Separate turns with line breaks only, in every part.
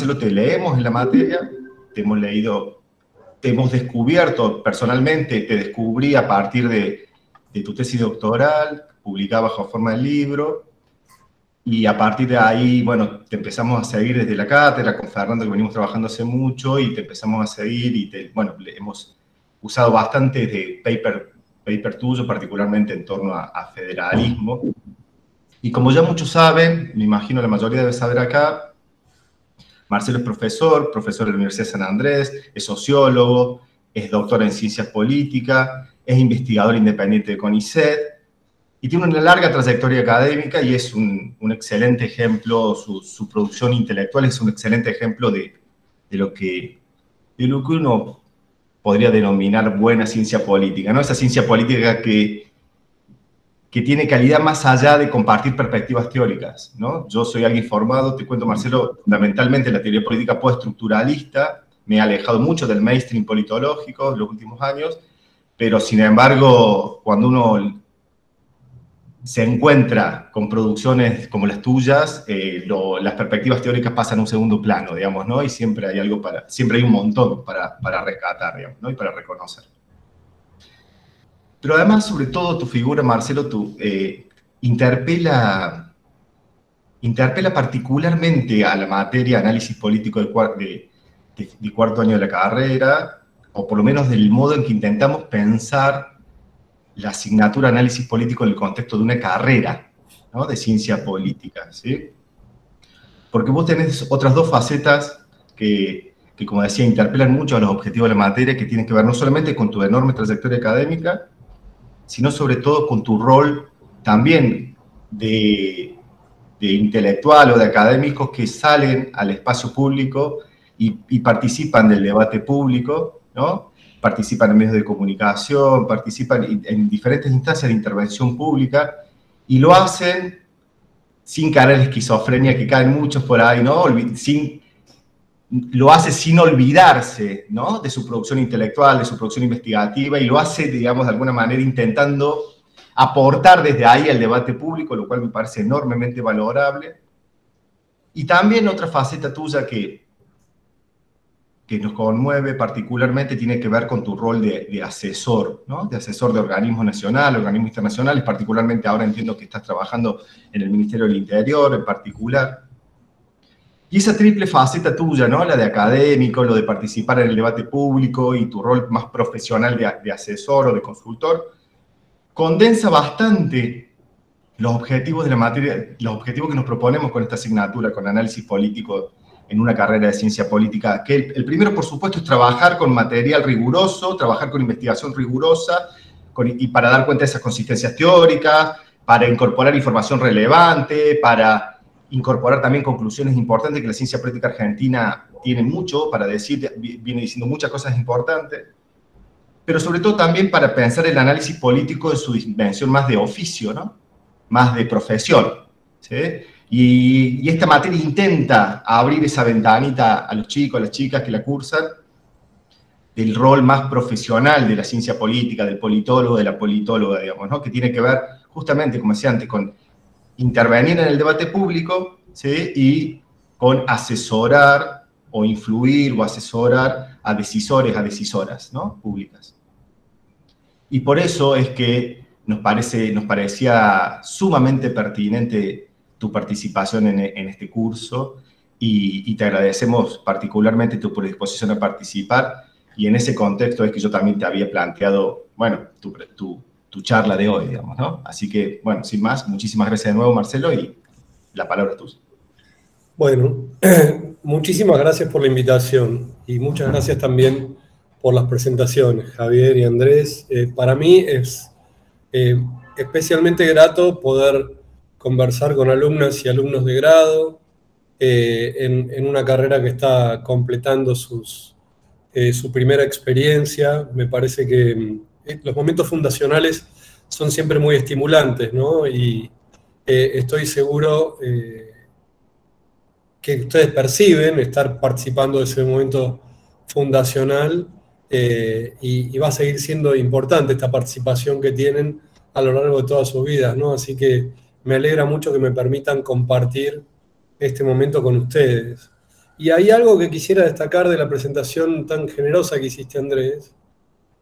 Marcelo, te leemos en la materia, te hemos leído, te hemos descubierto personalmente, te descubrí a partir de tu tesis doctoral, publicada bajo forma de libro, y a partir de ahí, bueno, te empezamos a seguir desde la cátedra, con Fernando, que venimos trabajando hace mucho, y te empezamos a seguir, y bueno, hemos usado bastante de paper tuyo, particularmente en torno a federalismo. Y como ya muchos saben, me imagino la mayoría debe saber acá, Marcelo es profesor de la Universidad de San Andrés, es sociólogo, es doctor en ciencias políticas, es investigador independiente de CONICET, y tiene una larga trayectoria académica y es un excelente ejemplo, su producción intelectual es un excelente ejemplo de lo que uno podría denominar buena ciencia política, ¿no? Esa ciencia política que tiene calidad más allá de compartir perspectivas teóricas, ¿no? Yo soy alguien formado, te cuento, Marcelo, fundamentalmente en la teoría política postestructuralista, me he alejado mucho del mainstream politológico en los últimos años, pero sin embargo, cuando uno se encuentra con producciones como las tuyas, las perspectivas teóricas pasan a un segundo plano, digamos, ¿no? Y siempre hay algo siempre hay un montón para rescatar, digamos, ¿no? Y para reconocer. Pero además, sobre todo, tu figura, Marcelo, interpela particularmente a la materia análisis político de cuarto año de la carrera, o por lo menos del modo en que intentamos pensar la asignatura análisis político en el contexto de una carrera, ¿no? De ciencia política, ¿sí? Porque vos tenés otras dos facetas que, como decía, interpelan mucho a los objetivos de la materia, que tienen que ver no solamente con tu enorme trayectoria académica, sino sobre todo con tu rol también de intelectual o de académicos que salen al espacio público y participan del debate público, ¿no? Participan en medios de comunicación, participan en diferentes instancias de intervención pública, y lo hacen sin caer en la esquizofrenia que caen muchos por ahí, ¿no? Lo hace sin olvidarse, ¿no? De su producción intelectual, de su producción investigativa, y lo hace, digamos, de alguna manera intentando aportar desde ahí al debate público, lo cual me parece enormemente valorable. Y también otra faceta tuya que nos conmueve particularmente tiene que ver con tu rol de asesor, ¿no? De asesor de organismos nacionales, organismos internacionales, particularmente ahora entiendo que estás trabajando en el Ministerio del Interior en particular. Y esa triple faceta tuya, ¿no? La de académico, lo de participar en el debate público y tu rol más profesional de asesor o de consultor, condensa bastante los objetivos de la materia, los objetivos que nos proponemos con esta asignatura, con análisis político en una carrera de ciencia política, que el primero, por supuesto, es trabajar con material riguroso, trabajar con investigación rigurosa, y para dar cuenta de esas consistencias teóricas, para incorporar información relevante, para incorporar también conclusiones importantes, que la ciencia política argentina tiene mucho para decir, viene diciendo muchas cosas importantes, pero sobre todo también para pensar el análisis político en su dimensión más de oficio, ¿no? Más de profesión, ¿sí? Y esta materia intenta abrir esa ventanita a los chicos, a las chicas que la cursan, del rol más profesional de la ciencia política, del politólogo, de la politóloga, digamos, ¿no? Que tiene que ver justamente, como decía antes, con intervenir en el debate público, ¿sí? Y con asesorar o influir o asesorar a decisores, a decisoras, ¿no? Públicas. Y por eso es que nos parecía sumamente pertinente tu participación en este curso, y te agradecemos particularmente tu predisposición a participar, y en ese contexto es que yo también te había planteado, bueno, tu charla de hoy, digamos, ¿no? Así que, bueno, sin más, muchísimas gracias de nuevo, Marcelo, y la palabra es tuya.
Bueno, muchísimas gracias por la invitación, y muchas gracias también por las presentaciones, Javier y Andrés. Para mí es especialmente grato poder conversar con alumnas y alumnos de grado en una carrera que está completando su primera experiencia. Me parece que los momentos fundacionales son siempre muy estimulantes, ¿no? Y estoy seguro que ustedes perciben estar participando de ese momento fundacional, y va a seguir siendo importante esta participación que tienen a lo largo de todas sus vidas, ¿no? Así que me alegra mucho que me permitan compartir este momento con ustedes. Y hay algo que quisiera destacar de la presentación tan generosa que hiciste, Andrés,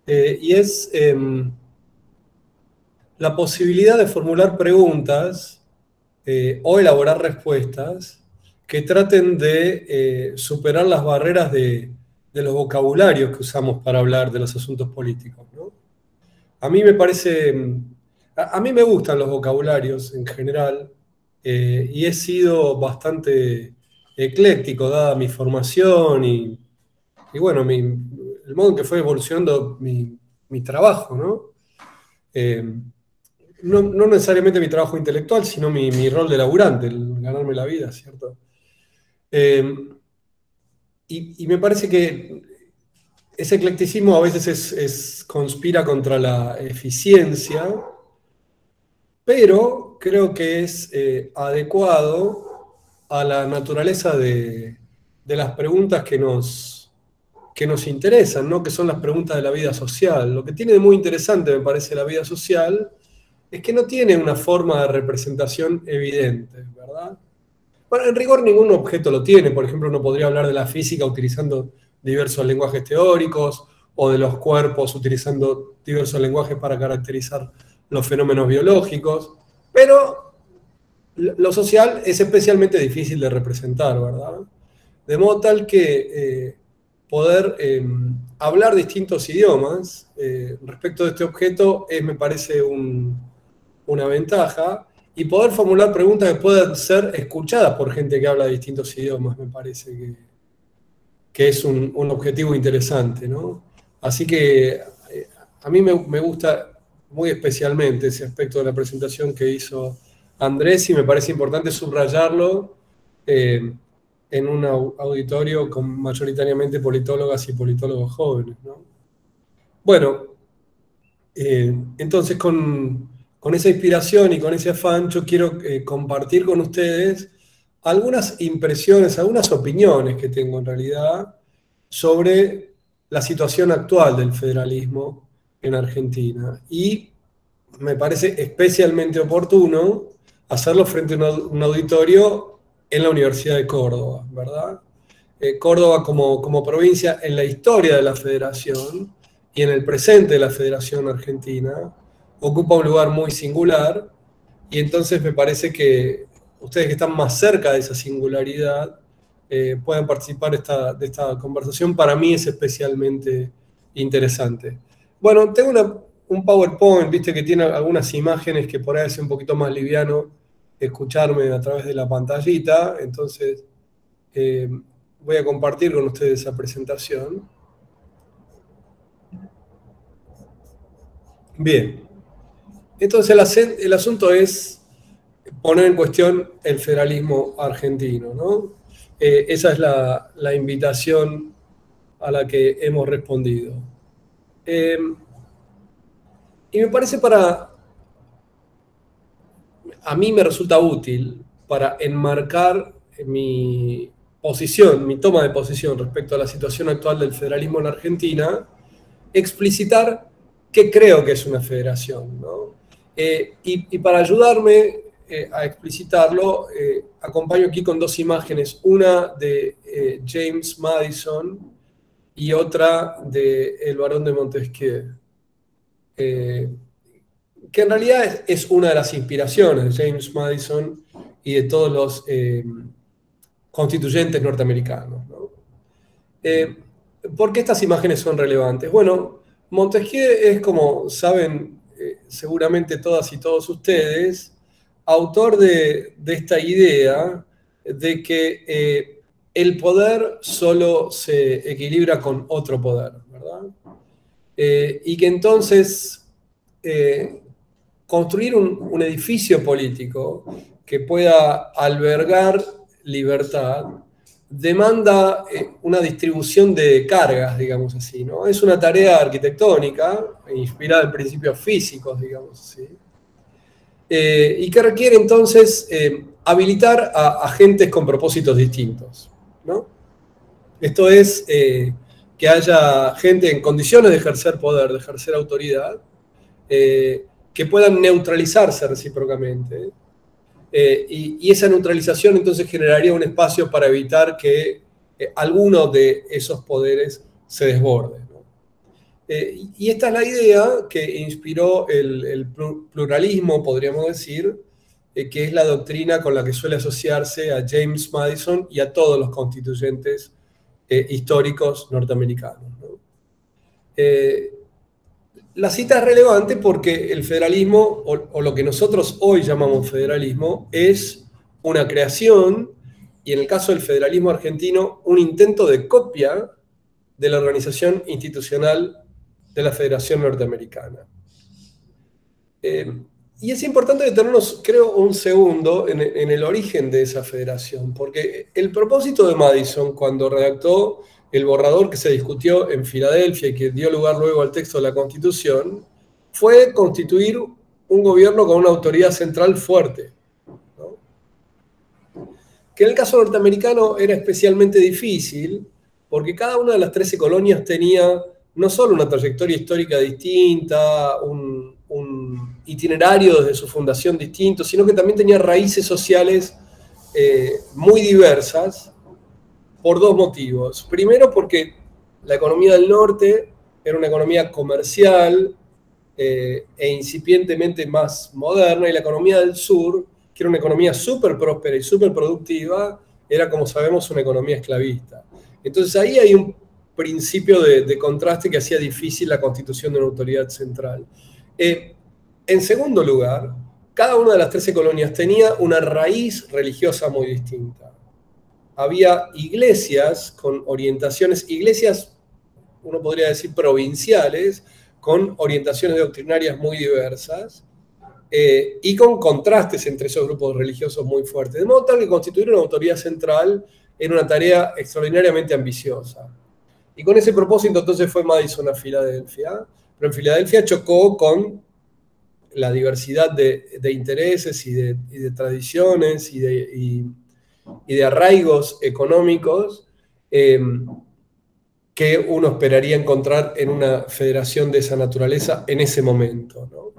y es la posibilidad de formular preguntas o elaborar respuestas que traten de superar las barreras de los vocabularios que usamos para hablar de los asuntos políticos, ¿no? A mí me parece, a mí me gustan los vocabularios en general, y he sido bastante ecléctico dada mi formación y bueno, el modo en que fue evolucionando mi trabajo, ¿no? No necesariamente mi trabajo intelectual, sino mi rol de laburante, el ganarme la vida, ¿cierto? Y me parece que ese eclecticismo a veces conspira contra la eficiencia, pero creo que es adecuado a la naturaleza de las preguntas que nos interesan, ¿no? Que son las preguntas de la vida social. Lo que tiene de muy interesante, me parece, la vida social es que no tiene una forma de representación evidente, ¿verdad? Bueno, en rigor ningún objeto lo tiene. Por ejemplo, uno podría hablar de la física utilizando diversos lenguajes teóricos o de los cuerpos utilizando diversos lenguajes para caracterizar los fenómenos biológicos, pero lo social es especialmente difícil de representar, ¿verdad? De modo tal que poder hablar distintos idiomas respecto de este objeto me parece una ventaja, y poder formular preguntas que puedan ser escuchadas por gente que habla distintos idiomas, me parece que es un objetivo interesante, ¿no? Así que a mí me gusta muy especialmente ese aspecto de la presentación que hizo Andrés, y me parece importante subrayarlo en un auditorio con mayoritariamente politólogas y politólogos jóvenes, ¿no? Bueno, entonces con esa inspiración y con ese afán yo quiero compartir con ustedes algunas impresiones, algunas opiniones que tengo en realidad sobre la situación actual del federalismo en Argentina. Y me parece especialmente oportuno hacerlo frente a un auditorio en la Universidad de Córdoba, ¿verdad? Córdoba como provincia en la historia de la federación y en el presente de la Federación Argentina ocupa un lugar muy singular, y entonces me parece que ustedes que están más cerca de esa singularidad puedan participar de esta conversación. Para mí es especialmente interesante. Bueno, tengo un PowerPoint, viste, que tiene algunas imágenes que por ahí es un poquito más liviano escucharme a través de la pantallita, entonces voy a compartir con ustedes esa presentación. Bien, entonces el asunto es poner en cuestión el federalismo argentino, ¿no? Esa es la invitación a la que hemos respondido. Y me parece a mí me resulta útil para enmarcar mi posición, mi toma de posición respecto a la situación actual del federalismo en Argentina, explicitar qué creo que es una federación, ¿no? Y para ayudarme a explicitarlo, acompaño aquí con dos imágenes, una de James Madison y otra de El Barón de Montesquieu, que en realidad es una de las inspiraciones de James Madison y de todos los constituyentes norteamericanos, ¿no? ¿Por qué estas imágenes son relevantes? Bueno, Montesquieu es, como saben seguramente todas y todos ustedes, autor de esta idea de que el poder solo se equilibra con otro poder, ¿verdad? Y que entonces construir un edificio político que pueda albergar libertad demanda una distribución de cargas, digamos así, ¿no? Es una tarea arquitectónica, inspirada en principios físicos, digamos así, y que requiere entonces habilitar a agentes con propósitos distintos, ¿no? Esto es que haya gente en condiciones de ejercer poder, de ejercer autoridad, que puedan neutralizarse recíprocamente. Y esa neutralización entonces generaría un espacio para evitar que alguno de esos poderes se desborde, ¿no? Y esta es la idea que inspiró el pluralismo, podríamos decir, que es la doctrina con la que suele asociarse a James Madison y a todos los constituyentes históricos norteamericanos, ¿no? La cita es relevante porque el federalismo, o lo que nosotros hoy llamamos federalismo, es una creación, y en el caso del federalismo argentino, un intento de copia de la organización institucional de la Federación Norteamericana. Y es importante detenernos, creo, un segundo en el origen de esa federación, porque el propósito de Madison, cuando redactó el borrador que se discutió en Filadelfia y que dio lugar luego al texto de la Constitución, fue constituir un gobierno con una autoridad central fuerte, ¿no? Que en el caso norteamericano era especialmente difícil, porque cada una de las 13 colonias tenía no solo una trayectoria histórica distinta, un itinerario desde su fundación distinto, sino que también tenía raíces sociales muy diversas, por dos motivos. Primero, porque la economía del norte era una economía comercial e incipientemente más moderna, y la economía del sur, que era una economía súper próspera y súper productiva, era, como sabemos, una economía esclavista. Entonces ahí hay un principio de contraste que hacía difícil la constitución de una autoridad central. En segundo lugar, cada una de las 13 colonias tenía una raíz religiosa muy distinta. Había iglesias con orientaciones, iglesias, uno podría decir provinciales, con orientaciones doctrinarias muy diversas, y con contrastes entre esos grupos religiosos muy fuertes. De modo tal que constituir una autoridad central era una tarea extraordinariamente ambiciosa. Y con ese propósito entonces fue Madison a Filadelfia, pero en Filadelfia chocó con la diversidad de intereses y de tradiciones y de arraigos económicos que uno esperaría encontrar en una federación de esa naturaleza en ese momento, ¿no?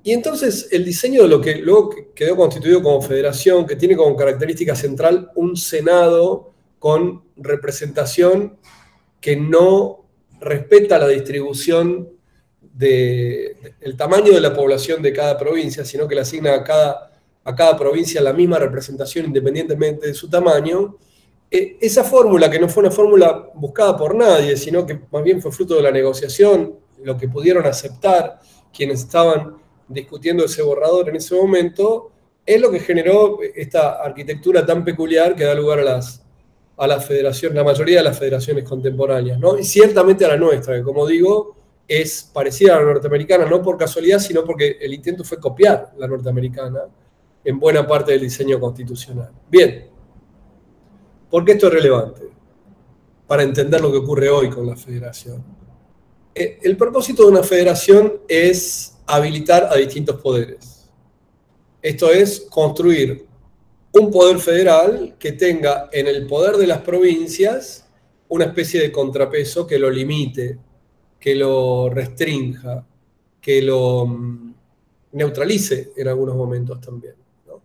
Y entonces el diseño de lo que luego quedó constituido como federación, que tiene como característica central un Senado con representación que no respeta la distribución el tamaño de la población de cada provincia, sino que le asigna a cada provincia la misma representación independientemente de su tamaño. Esa fórmula, que no fue una fórmula buscada por nadie, sino que más bien fue fruto de la negociación, lo que pudieron aceptar quienes estaban discutiendo ese borrador en ese momento, es lo que generó esta arquitectura tan peculiar que da lugar a las federaciones, la mayoría de las federaciones contemporáneas, ¿no? Y ciertamente a la nuestra, que como digo, es parecida a la norteamericana, no por casualidad, sino porque el intento fue copiar la norteamericana en buena parte del diseño constitucional. Bien, ¿por qué esto es relevante? Para entender lo que ocurre hoy con la federación. El propósito de una federación es habilitar a distintos poderes. Esto es construir un poder federal que tenga en el poder de las provincias una especie de contrapeso que lo limite, que lo restrinja, que lo neutralice en algunos momentos también, ¿no?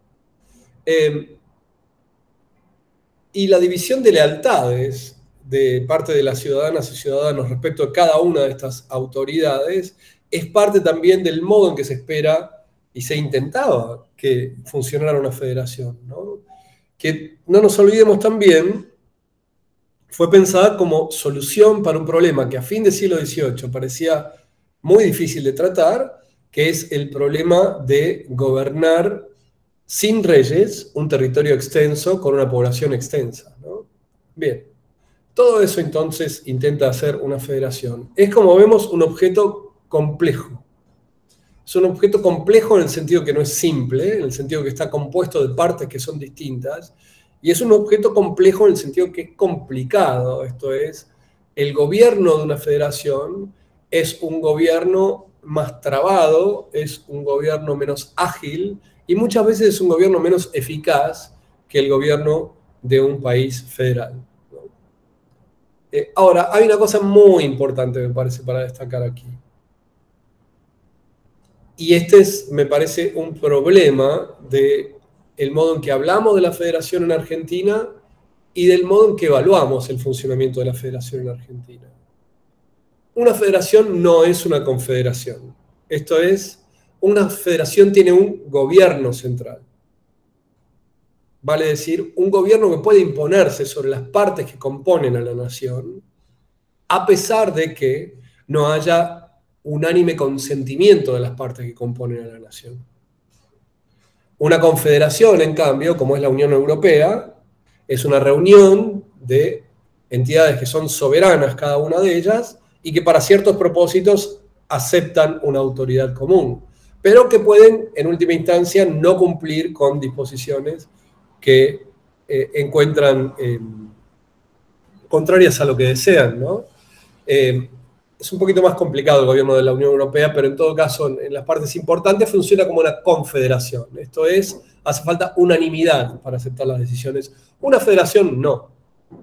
Y la división de lealtades de parte de las ciudadanas y ciudadanos respecto a cada una de estas autoridades es parte también del modo en que se espera y se intentaba que funcionara una federación, ¿no? Que no nos olvidemos también, fue pensada como solución para un problema que a fin del siglo XVIII parecía muy difícil de tratar, que es el problema de gobernar sin reyes un territorio extenso con una población extensa, ¿no? Bien, todo eso entonces intenta hacer una federación. Es, como vemos, un objeto complejo. Es un objeto complejo en el sentido que no es simple, en el sentido que está compuesto de partes que son distintas, y es un objeto complejo en el sentido que es complicado. Esto es, el gobierno de una federación es un gobierno más trabado, es un gobierno menos ágil, y muchas veces es un gobierno menos eficaz que el gobierno de un país federal, ¿no? Ahora, hay una cosa muy importante, me parece, para destacar aquí. Y este es, me parece, un problema del modo en que hablamos de la federación en Argentina y del modo en que evaluamos el funcionamiento de la federación en Argentina. Una federación no es una confederación. Esto es, una federación tiene un gobierno central. Vale decir, un gobierno que puede imponerse sobre las partes que componen a la nación, a pesar de que no haya unánime consentimiento de las partes que componen a la nación. Una confederación, en cambio, como es la Unión Europea, es una reunión de entidades que son soberanas cada una de ellas y que para ciertos propósitos aceptan una autoridad común, pero que pueden, en última instancia, no cumplir con disposiciones que encuentran contrarias a lo que desean, ¿no? Es un poquito más complicado el gobierno de la Unión Europea, pero en todo caso, en las partes importantes funciona como una confederación. Esto es, hace falta unanimidad para aceptar las decisiones. Una federación no.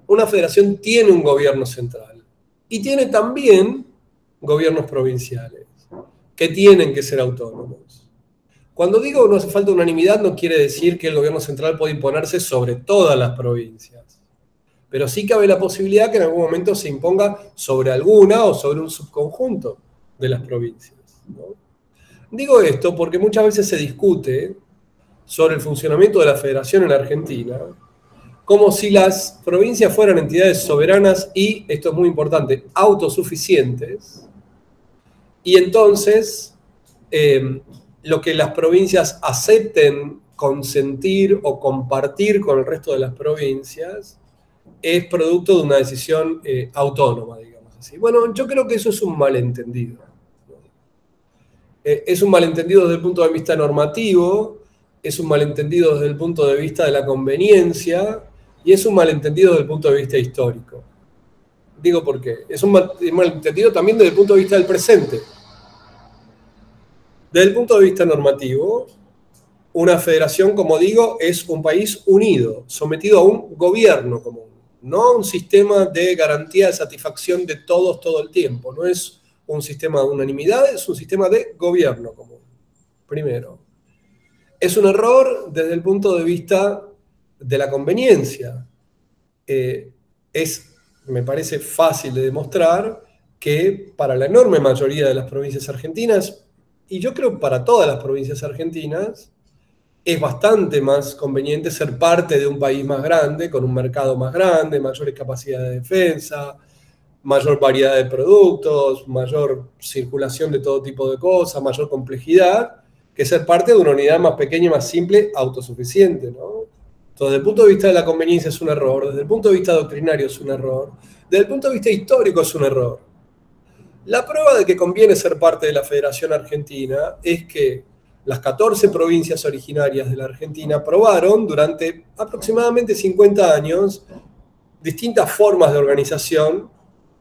Una federación tiene un gobierno central y tiene también gobiernos provinciales que tienen que ser autónomos. Cuando digo no hace falta unanimidad, no quiere decir que el gobierno central puede imponerse sobre todas las provincias. Pero sí cabe la posibilidad que en algún momento se imponga sobre alguna o sobre un subconjunto de las provincias, ¿no? Digo esto porque muchas veces se discute sobre el funcionamiento de la federación en Argentina como si las provincias fueran entidades soberanas y, esto es muy importante, autosuficientes, y entonces lo que las provincias acepten consentir o compartir con el resto de las provincias es producto de una decisión autónoma, digamos así. Bueno, yo creo que eso es un malentendido. Es un malentendido desde el punto de vista normativo, es un malentendido desde el punto de vista de la conveniencia y es un malentendido desde el punto de vista histórico. Digo por qué. Es un malentendido también desde el punto de vista del presente. Desde el punto de vista normativo, una federación, como digo, es un país unido, sometido a un gobierno común, no a un sistema de garantía de satisfacción de todos todo el tiempo. No es un sistema de unanimidad, es un sistema de gobierno común. Primero. Es un error desde el punto de vista de la conveniencia. Me parece fácil de demostrar que para la enorme mayoría de las provincias argentinas, y yo creo para todas las provincias argentinas, es bastante más conveniente ser parte de un país más grande, con un mercado más grande, mayores capacidades de defensa, mayor variedad de productos, mayor circulación de todo tipo de cosas, mayor complejidad, que ser parte de una unidad más pequeña y más simple, autosuficiente, ¿no? Entonces, desde el punto de vista de la conveniencia es un error, desde el punto de vista doctrinario es un error, desde el punto de vista histórico es un error. La prueba de que conviene ser parte de la Federación Argentina es que las 14 provincias originarias de la Argentina aprobaron durante aproximadamente 50 años distintas formas de organización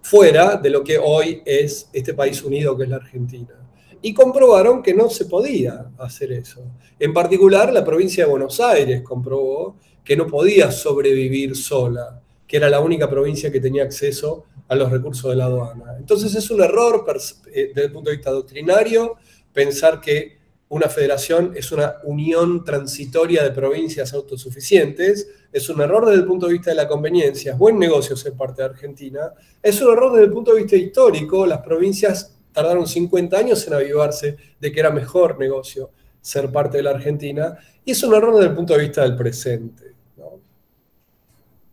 fuera de lo que hoy es este país unido que es la Argentina. Y comprobaron que no se podía hacer eso. En particular, la provincia de Buenos Aires comprobó que no podía sobrevivir sola, que era la única provincia que tenía acceso a los recursos de la aduana. Entonces es un error desde el punto de vista doctrinario pensar que una federación es una unión transitoria de provincias autosuficientes, es un error desde el punto de vista de la conveniencia, es buen negocio ser parte de Argentina, es un error desde el punto de vista histórico, las provincias tardaron 50 años en avivarse de que era mejor negocio ser parte de la Argentina, y es un error desde el punto de vista del presente, ¿no?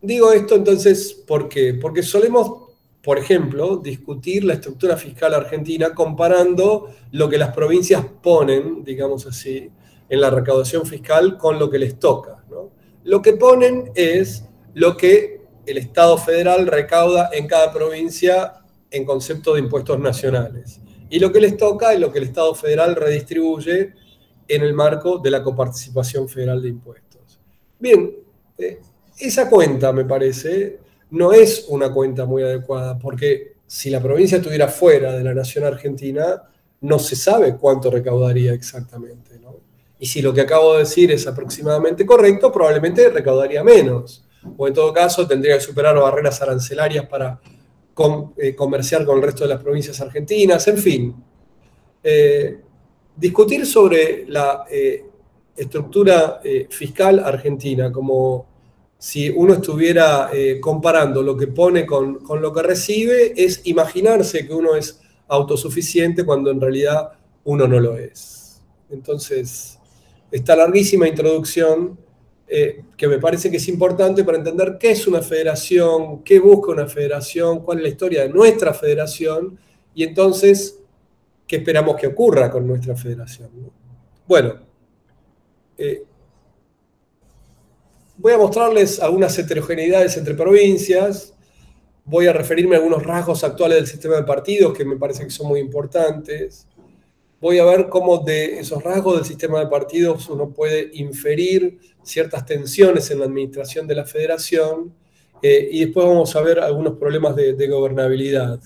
Digo esto entonces, ¿por qué? Porque solemos, por ejemplo, discutir la estructura fiscal argentina comparando lo que las provincias ponen, digamos así, en la recaudación fiscal con lo que les toca, ¿no? Lo que ponen es lo que el Estado federal recauda en cada provincia en concepto de impuestos nacionales. Y lo que les toca es lo que el Estado federal redistribuye en el marco de la coparticipación federal de impuestos. Bien, esa cuenta, me parece, no es una cuenta muy adecuada, porque si la provincia estuviera fuera de la nación argentina, no se sabe cuánto recaudaría exactamente, ¿no? Y si lo que acabo de decir es aproximadamente correcto, probablemente recaudaría menos. O en todo caso, tendría que superar barreras arancelarias para comerciar con el resto de las provincias argentinas, en fin. Discutir sobre la estructura fiscal argentina como si uno estuviera comparando lo que pone con lo que recibe, es imaginarse que uno es autosuficiente cuando en realidad uno no lo es. Entonces, esta larguísima introducción que me parece que es importante para entender qué es una federación, qué busca una federación, cuál es la historia de nuestra federación y entonces qué esperamos que ocurra con nuestra federación, ¿no? Bueno, voy a mostrarles algunas heterogeneidades entre provincias, voy a referirme a algunos rasgos actuales del sistema de partidos que me parece que son muy importantes. Voy a ver cómo de esos rasgos del sistema de partidos uno puede inferir ciertas tensiones en la administración de la federación y después vamos a ver algunos problemas de gobernabilidad,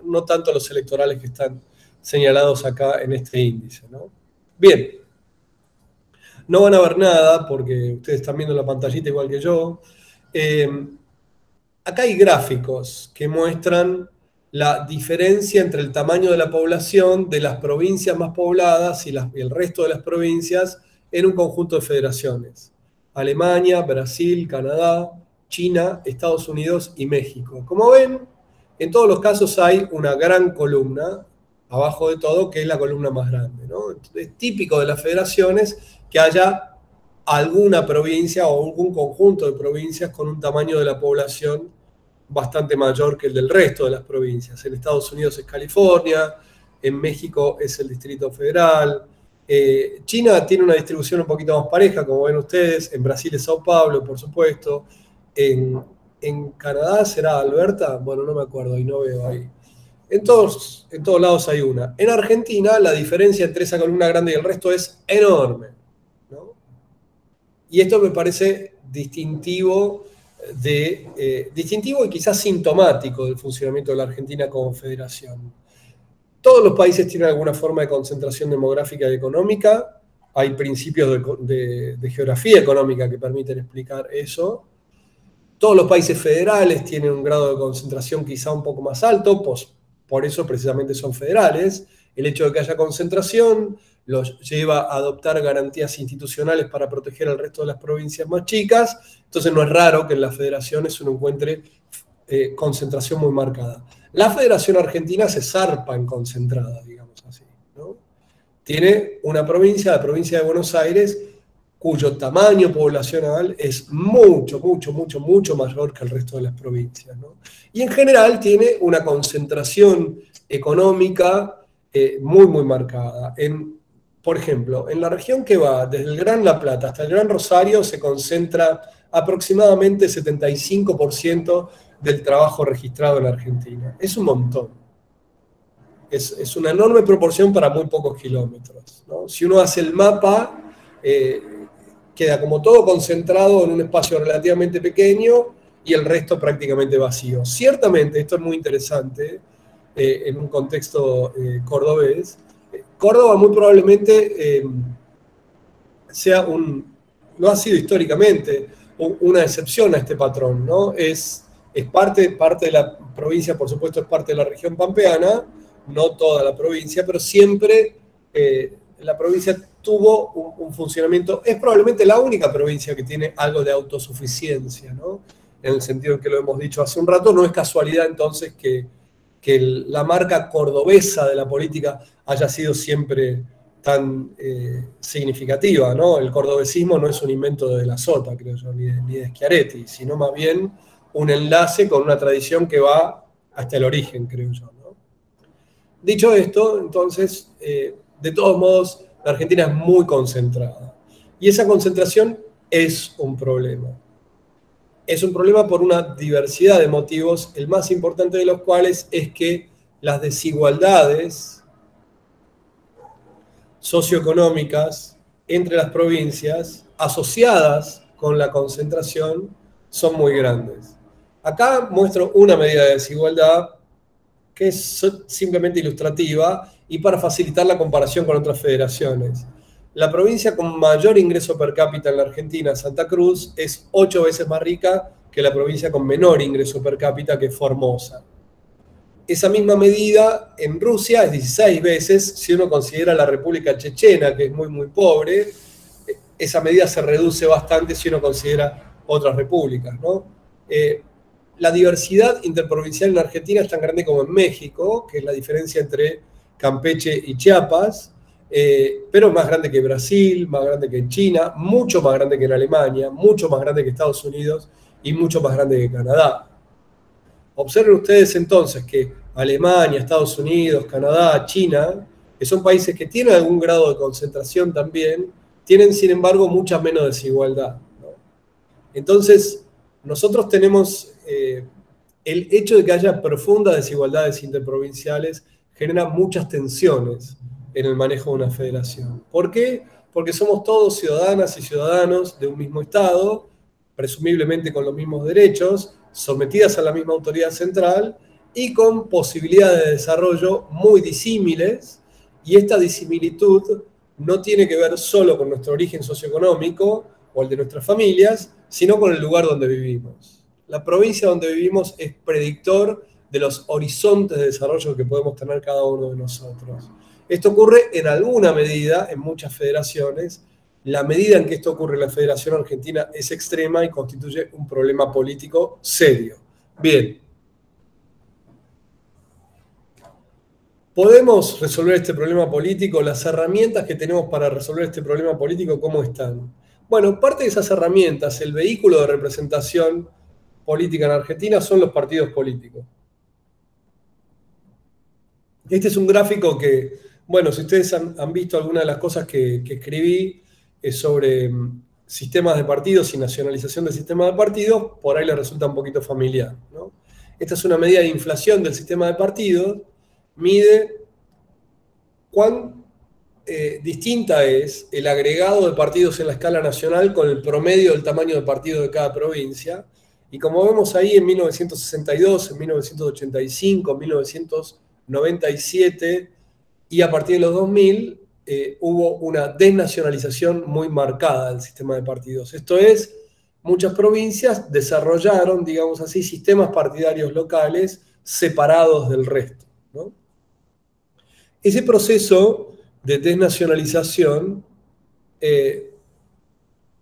no tanto los electorales que están señalados acá en este índice, ¿no? Bien, no van a ver nada porque ustedes están viendo la pantallita igual que yo. Acá hay gráficos que muestran la diferencia entre el tamaño de la población de las provincias más pobladas y el resto de las provincias en un conjunto de federaciones. Alemania, Brasil, Canadá, China, Estados Unidos y México. Como ven, en todos los casos hay una gran columna, abajo de todo, que es la columna más grande, ¿no? Es típico de las federaciones que haya alguna provincia o algún conjunto de provincias con un tamaño de la población bastante mayor que el del resto de las provincias. En Estados Unidos es California, en México es el Distrito Federal, China tiene una distribución un poquito más pareja, como ven ustedes, en Brasil es Sao Paulo, por supuesto, en Canadá será Alberta, bueno, no me acuerdo y no veo ahí. En todos lados hay una. En Argentina la diferencia entre esa columna grande y el resto es enorme, ¿no? Y esto me parece distintivo y quizás sintomático del funcionamiento de la Argentina como federación. Todos los países tienen alguna forma de concentración demográfica y económica. Hay principios de geografía económica que permiten explicar eso. Todos los países federales tienen un grado de concentración quizá un poco más alto, pues por eso precisamente son federales. El hecho de que haya concentración los lleva a adoptar garantías institucionales para proteger al resto de las provincias más chicas. Entonces no es raro que en las federaciones uno encuentre concentración muy marcada. La Federación Argentina se zarpa en concentrada, digamos así, ¿no? Tiene una provincia, la provincia de Buenos Aires, cuyo tamaño poblacional es mucho mayor que el resto de las provincias, ¿no? Y en general tiene una concentración económica muy marcada. Por ejemplo, en la región que va desde el Gran La Plata hasta el Gran Rosario se concentra aproximadamente 75% del trabajo registrado en Argentina. Es un montón. Es una enorme proporción para muy pocos kilómetros, ¿no? Si uno hace el mapa, queda como todo concentrado en un espacio relativamente pequeño y el resto prácticamente vacío. Ciertamente, esto es muy interesante en un contexto cordobés. Córdoba muy probablemente no ha sido históricamente una excepción a este patrón, ¿no? Es parte de la provincia, por supuesto, es parte de la región pampeana, no toda la provincia, pero siempre la provincia tuvo un funcionamiento, es probablemente la única provincia que tiene algo de autosuficiencia, ¿no? En el sentido en que lo hemos dicho hace un rato, no es casualidad entonces que la marca cordobesa de la política haya sido siempre tan significativa, ¿no? El cordobesismo no es un invento de la Sota, creo yo, ni de Schiaretti, sino más bien un enlace con una tradición que va hasta el origen, creo yo, ¿no? Dicho esto, entonces, de todos modos, la Argentina es muy concentrada. Y esa concentración es un problema. Es un problema por una diversidad de motivos, el más importante de los cuales es que las desigualdades socioeconómicas entre las provincias asociadas con la concentración son muy grandes. Acá muestro una medida de desigualdad que es simplemente ilustrativa y para facilitar la comparación con otras federaciones. La provincia con mayor ingreso per cápita en la Argentina, Santa Cruz, es 8 veces más rica que la provincia con menor ingreso per cápita, que es Formosa. Esa misma medida en Rusia es 16 veces, si uno considera la República Chechena, que es muy pobre. Esa medida se reduce bastante si uno considera otras repúblicas, ¿no? La diversidad interprovincial en Argentina es tan grande como en México, que es la diferencia entre Campeche y Chiapas, pero más grande que Brasil, más grande que en China, mucho más grande que en Alemania, mucho más grande que Estados Unidos y mucho más grande que Canadá. Observen ustedes entonces que Alemania, Estados Unidos, Canadá, China, que son países que tienen algún grado de concentración también, tienen sin embargo mucha menos desigualdad, ¿no? Entonces, nosotros tenemos el hecho de que haya profundas desigualdades interprovinciales genera muchas tensiones en el manejo de una federación. ¿Por qué? Porque somos todos ciudadanas y ciudadanos de un mismo Estado, presumiblemente con los mismos derechos, sometidas a la misma autoridad central y con posibilidades de desarrollo muy disímiles, y esta disimilitud no tiene que ver solo con nuestro origen socioeconómico o el de nuestras familias, sino con el lugar donde vivimos. La provincia donde vivimos es predictor de los horizontes de desarrollo que podemos tener cada uno de nosotros. Esto ocurre en alguna medida en muchas federaciones. La medida en que esto ocurre en la Federación Argentina es extrema y constituye un problema político serio. Bien. ¿Podemos resolver este problema político? Las herramientas que tenemos para resolver este problema político, ¿cómo están? Bueno, parte de esas herramientas, el vehículo de representación política en Argentina son los partidos políticos. Este es un gráfico que, bueno, si ustedes han visto algunas de las cosas que escribí sobre sistemas de partidos y nacionalización del sistema de partidos, por ahí les resulta un poquito familiar, ¿no? Esta es una medida de inflación del sistema de partidos, mide cuán distinta es el agregado de partidos en la escala nacional con el promedio del tamaño de partido de cada provincia. Y como vemos ahí en 1962, en 1985, en 1997 y a partir de los 2000 hubo una desnacionalización muy marcada del sistema de partidos. Esto es, muchas provincias desarrollaron, digamos así, sistemas partidarios locales separados del resto, ¿no? Ese proceso de desnacionalización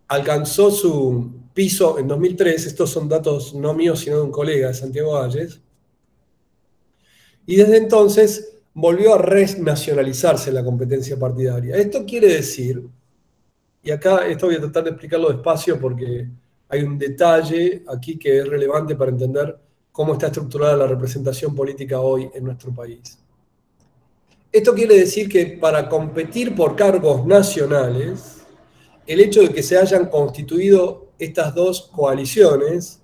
alcanzó su piso en 2003, estos son datos no míos sino de un colega de Santiago Valles, y desde entonces volvió a renacionalizarse la competencia partidaria. Esto quiere decir, y acá esto voy a tratar de explicarlo despacio porque hay un detalle aquí que es relevante para entender cómo está estructurada la representación política hoy en nuestro país. Esto quiere decir que para competir por cargos nacionales, el hecho de que se hayan constituido estas dos coaliciones,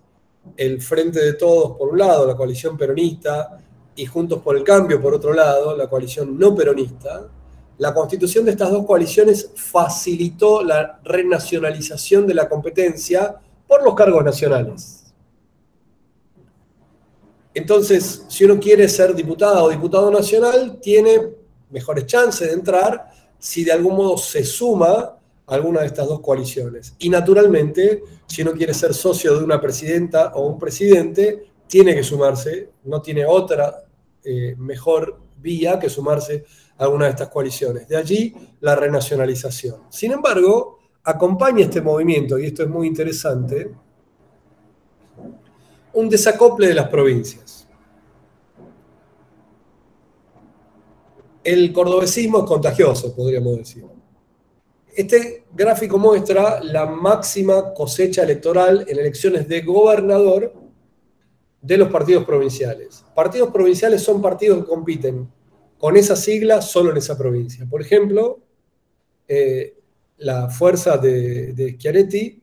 el Frente de Todos por un lado, la coalición peronista, y Juntos por el Cambio por otro lado, la coalición no peronista, la constitución de estas dos coaliciones facilitó la renacionalización de la competencia por los cargos nacionales. Entonces, si uno quiere ser diputada o diputado nacional, tiene mejores chances de entrar si de algún modo se suma a alguna de estas dos coaliciones. Y naturalmente, si uno quiere ser socio de una presidenta o un presidente, tiene que sumarse, no tiene otra mejor vía que sumarse a alguna de estas coaliciones. De allí la renacionalización. Sin embargo, acompaña este movimiento, y esto es muy interesante, un desacople de las provincias. El cordobesismo es contagioso, podríamos decir. Este gráfico muestra la máxima cosecha electoral en elecciones de gobernador de los partidos provinciales. Partidos provinciales son partidos que compiten con esa sigla solo en esa provincia. Por ejemplo, la Fuerza de Schiaretti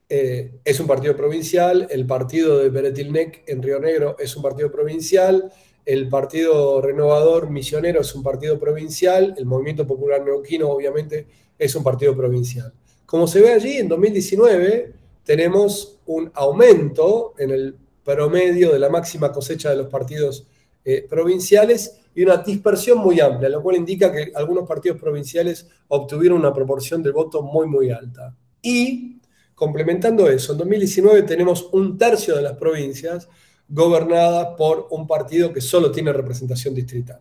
es un partido provincial, el partido de Beretilnec en Río Negro es un partido provincial, el Partido Renovador Misionero es un partido provincial, el Movimiento Popular Neuquino obviamente es un partido provincial. Como se ve allí, en 2019 tenemos un aumento en el promedio de la máxima cosecha de los partidos provinciales y una dispersión muy amplia, lo cual indica que algunos partidos provinciales obtuvieron una proporción de voto muy, muy alta. Y complementando eso, en 2019 tenemos un tercio de las provincias gobernadas por un partido que solo tiene representación distrital.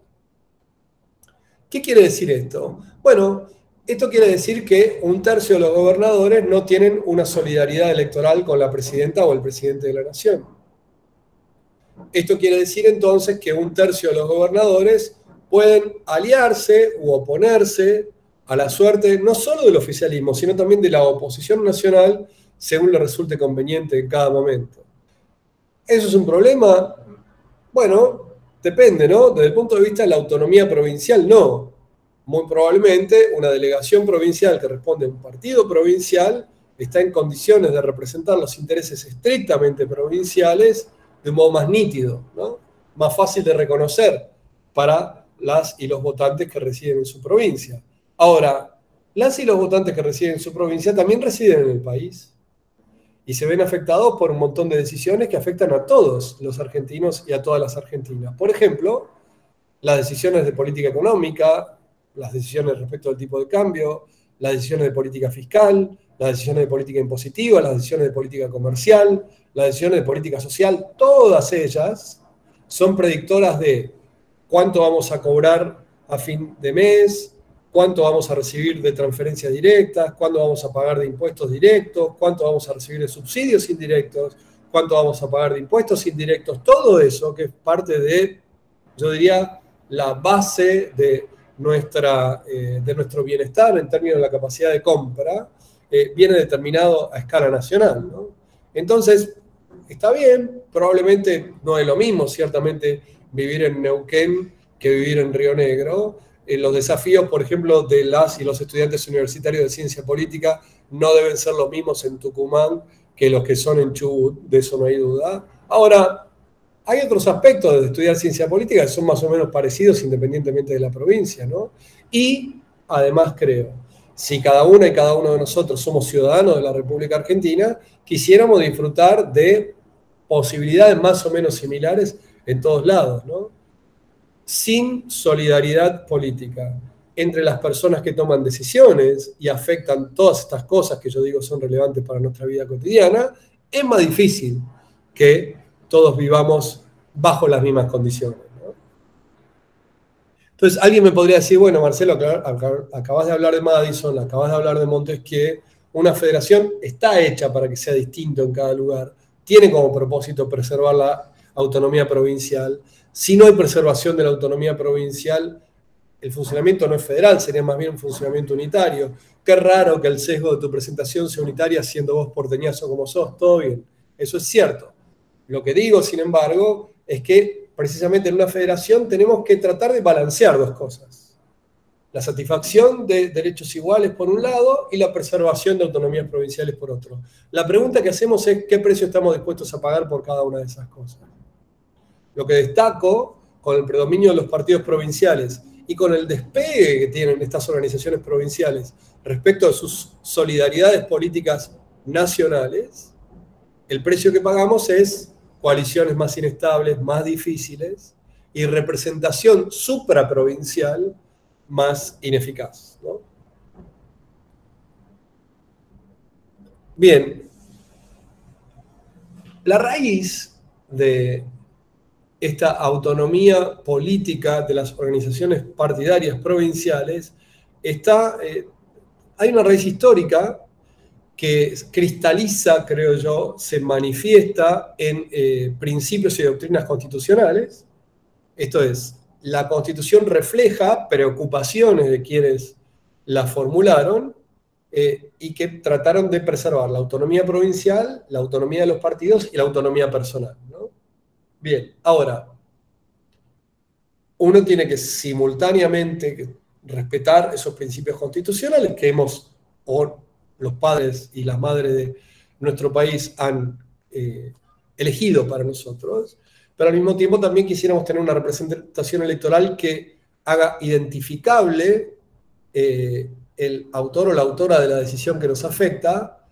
¿Qué quiere decir esto? Bueno, Esto quiere decir que un tercio de los gobernadores no tienen una solidaridad electoral con la presidenta o el presidente de la nación. Esto quiere decir entonces que un tercio de los gobernadores pueden aliarse u oponerse a la suerte no solo del oficialismo, sino también de la oposición nacional, según le resulte conveniente en cada momento. ¿Eso es un problema? Bueno, depende, ¿no? Desde el punto de vista de la autonomía provincial, no. Muy probablemente una delegación provincial que responde a un partido provincial está en condiciones de representar los intereses estrictamente provinciales de un modo más nítido, ¿no? Más fácil de reconocer para las y los votantes que residen en su provincia. Ahora, las y los votantes que residen en su provincia también residen en el país y se ven afectados por un montón de decisiones que afectan a todos los argentinos y a todas las argentinas. Por ejemplo, las decisiones de política económica, las decisiones respecto al tipo de cambio, las decisiones de política fiscal, las decisiones de política impositiva, las decisiones de política comercial, las decisiones de política social, todas ellas son predictoras de cuánto vamos a cobrar a fin de mes, cuánto vamos a recibir de transferencias directas, cuánto vamos a pagar de impuestos directos, cuánto vamos a recibir de subsidios indirectos, cuánto vamos a pagar de impuestos indirectos, todo eso que es parte de, yo diría, la base de nuestro bienestar en términos de la capacidad de compra, viene determinado a escala nacional, ¿no? Entonces, está bien, probablemente no es lo mismo, ciertamente, vivir en Neuquén que vivir en Río Negro. Los desafíos, por ejemplo, de las y los estudiantes universitarios de ciencia política no deben ser los mismos en Tucumán que los que son en Chubut, de eso no hay duda. Ahora, hay otros aspectos de estudiar ciencia política que son más o menos parecidos independientemente de la provincia, ¿no? Y, además, creo, si cada una y cada uno de nosotros somos ciudadanos de la República Argentina, quisiéramos disfrutar de posibilidades más o menos similares en todos lados, ¿no? Sin solidaridad política entre las personas que toman decisiones y afectan todas estas cosas que yo digo son relevantes para nuestra vida cotidiana, es más difícil que todos vivamos bajo las mismas condiciones, ¿no? Entonces, alguien me podría decir, bueno, Marcelo, acabas de hablar de Madison, acabas de hablar de Montesquieu, una federación está hecha para que sea distinto en cada lugar, tiene como propósito preservar la autonomía provincial. Si no hay preservación de la autonomía provincial, el funcionamiento no es federal, sería más bien un funcionamiento unitario. Qué raro que el sesgo de tu presentación sea unitaria siendo vos porteñazo como sos, todo bien, eso es cierto. Lo que digo, sin embargo, es que precisamente en una federación tenemos que tratar de balancear dos cosas. La satisfacción de derechos iguales por un lado y la preservación de autonomías provinciales por otro. La pregunta que hacemos es qué precio estamos dispuestos a pagar por cada una de esas cosas. Lo que destaco con el predominio de los partidos provinciales y con el despegue que tienen estas organizaciones provinciales respecto de sus solidaridades políticas nacionales, el precio que pagamos es coaliciones más inestables, más difíciles y representación supraprovincial más ineficaz, ¿no? Bien, la raíz de esta autonomía política de las organizaciones partidarias provinciales hay una raíz histórica que cristaliza, creo yo, se manifiesta en principios y doctrinas constitucionales. Esto es, la Constitución refleja preocupaciones de quienes la formularon y que trataron de preservar la autonomía provincial, la autonomía de los partidos y la autonomía personal, ¿no? Bien, ahora, uno tiene que simultáneamente respetar esos principios constitucionales que los padres y las madres de nuestro país han elegido para nosotros, pero al mismo tiempo también quisiéramos tener una representación electoral que haga identificable el autor o la autora de la decisión que nos afecta.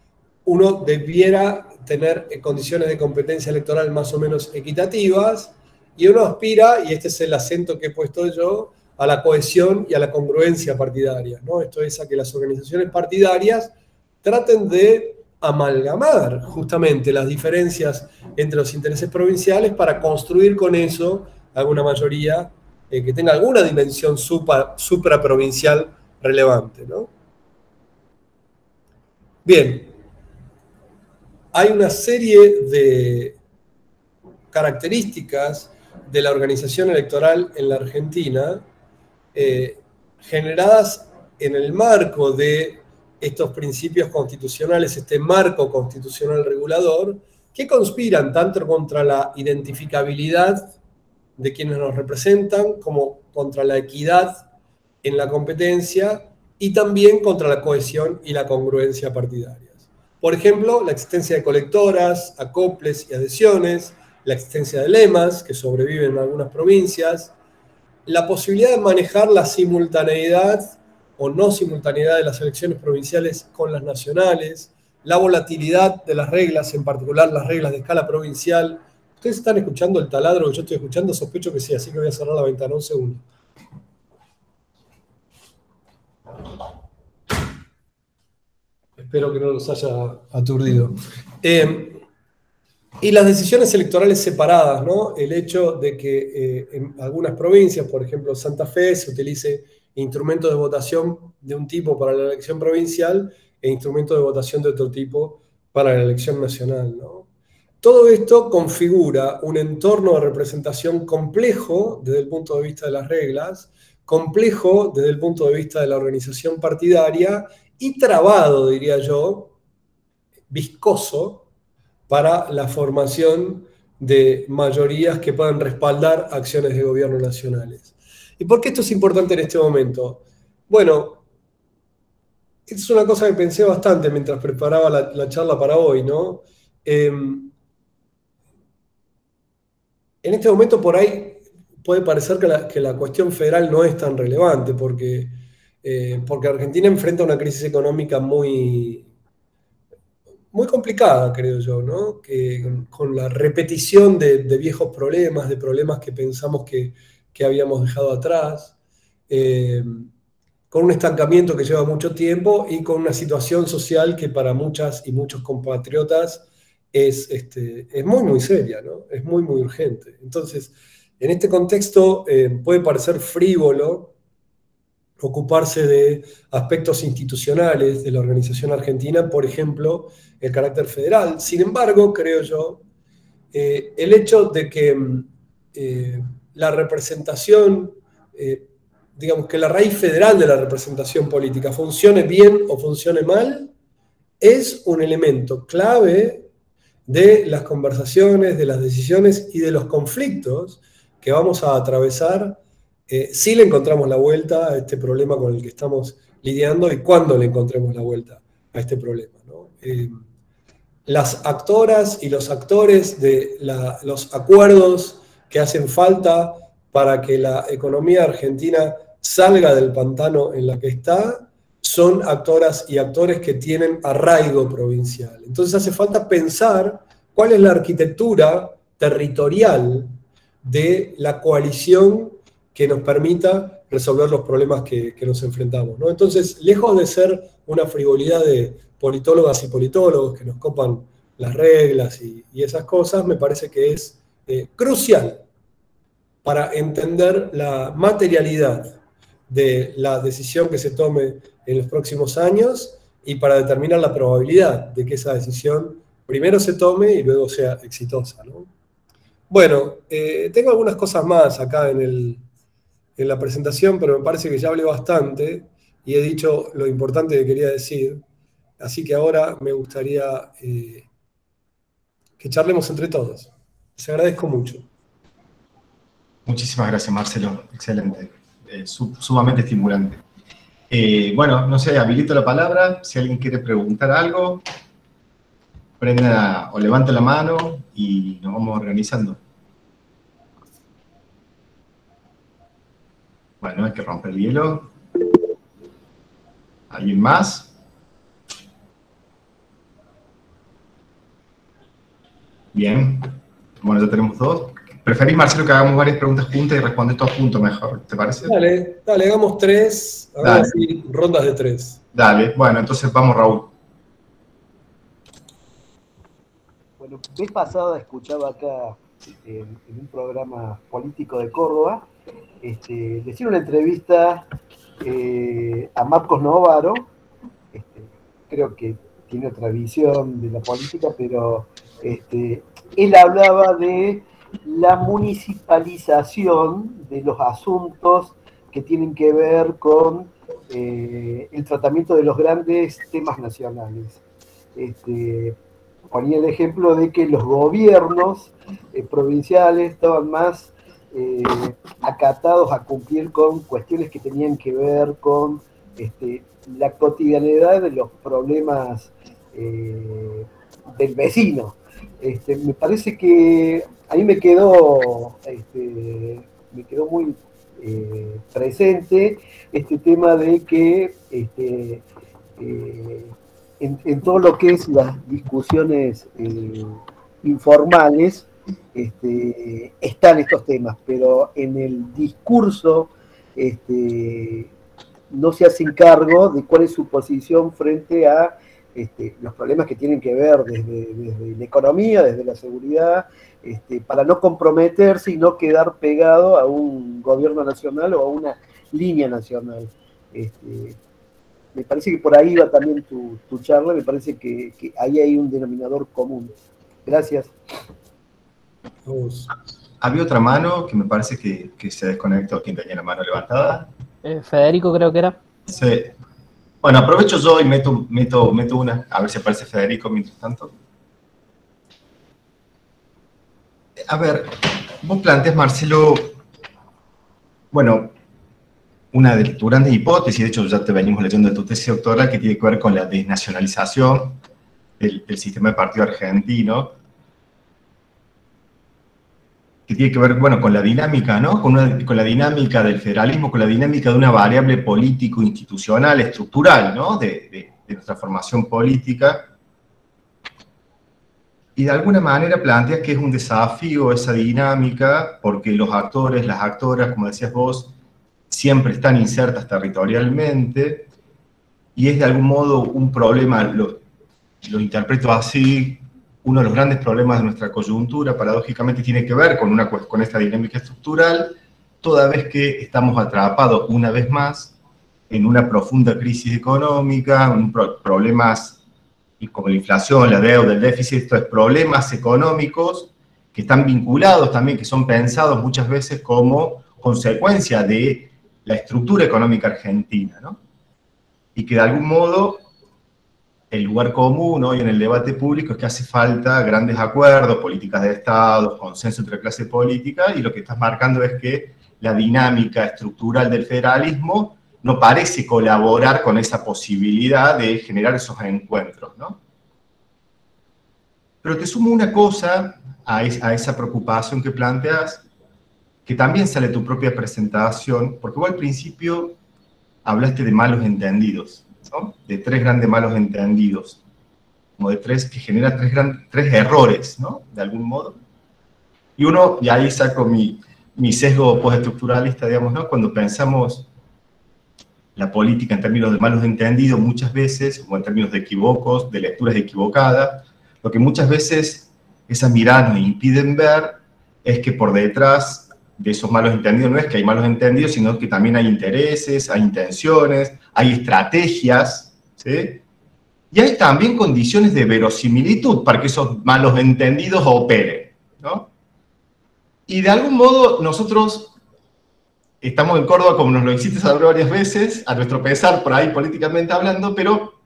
Uno debiera tener condiciones de competencia electoral más o menos equitativas, y uno aspira, y este es el acento que he puesto yo, a la cohesión y a la congruencia partidaria, ¿no? Esto es, a que las organizaciones partidarias traten de amalgamar justamente las diferencias entre los intereses provinciales para construir con eso alguna mayoría que tenga alguna dimensión supraprovincial relevante, ¿no? Bien, hay una serie de características de la organización electoral en la Argentina generadas en el marco de estos principios constitucionales, este marco constitucional regulador, que conspiran tanto contra la identificabilidad de quienes nos representan como contra la equidad en la competencia y también contra la cohesión y la congruencia partidarias. Por ejemplo, la existencia de colectoras, acoples y adhesiones, la existencia de lemas que sobreviven en algunas provincias, la posibilidad de manejar la simultaneidad o no simultaneidad de las elecciones provinciales con las nacionales, la volatilidad de las reglas, en particular las reglas de escala provincial. ¿Ustedes están escuchando el taladro que yo estoy escuchando? Sospecho que sí, así que voy a cerrar la ventana un segundo. Espero que no los haya aturdido. Y las decisiones electorales separadas, ¿no? El hecho de que en algunas provincias, por ejemplo Santa Fe, se utilice instrumento de votación de un tipo para la elección provincial e instrumento de votación de otro tipo para la elección nacional, ¿no? Todo esto configura un entorno de representación complejo desde el punto de vista de las reglas, complejo desde el punto de vista de la organización partidaria y trabado, diría yo, viscoso, para la formación de mayorías que puedan respaldar acciones de gobierno nacionales. ¿Y por qué esto es importante en este momento? Bueno, es una cosa que pensé bastante mientras preparaba la charla para hoy, ¿no? En este momento por ahí puede parecer que la cuestión federal no es tan relevante, porque Argentina enfrenta una crisis económica muy complicada, creo yo, ¿no? Que con la repetición de viejos problemas, de problemas que pensamos que habíamos dejado atrás, con un estancamiento que lleva mucho tiempo y con una situación social que para muchas y muchos compatriotas es muy, muy seria, ¿no? Es muy, muy urgente. Entonces, en este contexto puede parecer frívolo ocuparse de aspectos institucionales de la organización argentina, por ejemplo, el carácter federal. Sin embargo, creo yo, el hecho de que la representación, digamos que la raíz federal de la representación política funcione bien o funcione mal, es un elemento clave de las conversaciones, de las decisiones y de los conflictos que vamos a atravesar si le encontramos la vuelta a este problema con el que estamos lidiando y cuándo le encontremos la vuelta a este problema, ¿no? Las actoras y los actores de los acuerdos que hacen falta para que la economía argentina salga del pantano en la que está son actoras y actores que tienen arraigo provincial. Entonces hace falta pensar cuál es la arquitectura territorial de la coalición que nos permita resolver los problemas que nos enfrentamos, ¿no? Entonces, lejos de ser una frivolidad de politólogas y politólogos que nos copan las reglas y esas cosas, me parece que es crucial para entender la materialidad de la decisión que se tome en los próximos años y para determinar la probabilidad de que esa decisión primero se tome y luego sea exitosa, ¿no? Bueno, tengo algunas cosas más acá en la presentación, pero me parece que ya hablé bastante y he dicho lo importante que quería decir. Así que ahora me gustaría que charlemos entre todos. Les agradezco mucho.
Muchísimas gracias, Marcelo. Excelente. Sumamente estimulante. Bueno, no sé, habilito la palabra. Si alguien quiere preguntar algo, prenda o levante la mano y nos vamos organizando. Bueno, hay que romper el hielo. ¿Alguien más? Bien. Bueno, ya tenemos dos. ¿Preferís, Marcelo, que hagamos varias preguntas juntas y responder todos juntos mejor? ¿Te parece?
Dale, hagamos tres. Hagamos así, rondas de tres.
Dale. Bueno, entonces vamos, Raúl.
Bueno, vez pasada escuchaba acá en un programa político de Córdoba, le hicieron una entrevista a Marcos Novaro, creo que tiene otra visión de la política, pero él hablaba de la municipalización de los asuntos que tienen que ver con el tratamiento de los grandes temas nacionales. Ponía el ejemplo de que los gobiernos provinciales estaban más acatados a cumplir con cuestiones que tenían que ver con la cotidianidad de los problemas del vecino. Me parece que a mí me quedó muy presente este tema de que en todo lo que es las discusiones informales están estos temas, pero en el discurso no se hacen cargo de cuál es su posición frente a los problemas que tienen que ver desde la economía, desde la seguridad, para no comprometerse y no quedar pegado a un gobierno nacional o a una línea nacional. Me parece que por ahí va también tu charla, me parece que ahí hay un denominador común. Gracias.
Había otra mano que me parece que se desconectó. ¿Quién tenía la mano levantada?
Federico creo que era.
Sí. Bueno, aprovecho yo y meto una, a ver si aparece Federico mientras tanto. A ver, vos planteas, Marcelo, bueno, una de tus grandes hipótesis, de hecho ya te venimos leyendo de tu tesis doctoral, que tiene que ver con la desnacionalización del sistema de partido argentino, que tiene que ver, bueno, con la dinámica, ¿no? Con la dinámica del federalismo, con la dinámica de una variable político-institucional, estructural, ¿no? De nuestra formación política. Y de alguna manera planteas que es un desafío esa dinámica, porque los actores, las actoras, como decías vos, siempre están insertas territorialmente, y es de algún modo un problema, lo interpreto así, uno de los grandes problemas de nuestra coyuntura, paradójicamente, tiene que ver con esta dinámica estructural, toda vez que estamos atrapados una vez más en una profunda crisis económica, problemas como la inflación, la deuda, el déficit, estos problemas económicos que están vinculados también, que son pensados muchas veces como consecuencia de la estructura económica argentina, ¿no? Y que de algún modo el lugar común hoy en el debate público es que hace falta grandes acuerdos, políticas de Estado, consenso entre clase política, y lo que estás marcando es que la dinámica estructural del federalismo no parece colaborar con esa posibilidad de generar esos encuentros, ¿no? Pero te sumo una cosa a esa preocupación que planteas, que también sale de tu propia presentación, porque vos al principio hablaste de malos entendidos, ¿no? De tres grandes malos entendidos, como de que genera tres errores, ¿no? De algún modo. Y ahí saco mi sesgo postestructuralista, digamos, ¿no? Cuando pensamos la política en términos de malos entendidos, muchas veces, como en términos de equívocos, de lecturas equivocadas, lo que muchas veces esas miradas nos impiden ver es que por detrás de esos malos entendidos no es que hay malos entendidos, sino que también hay intereses, hay intenciones, hay estrategias, ¿sí? Y hay también condiciones de verosimilitud para que esos malos entendidos operen, ¿no? Y de algún modo nosotros estamos en Córdoba, como nos lo hiciste saber varias veces, a nuestro pesar, por ahí políticamente hablando, pero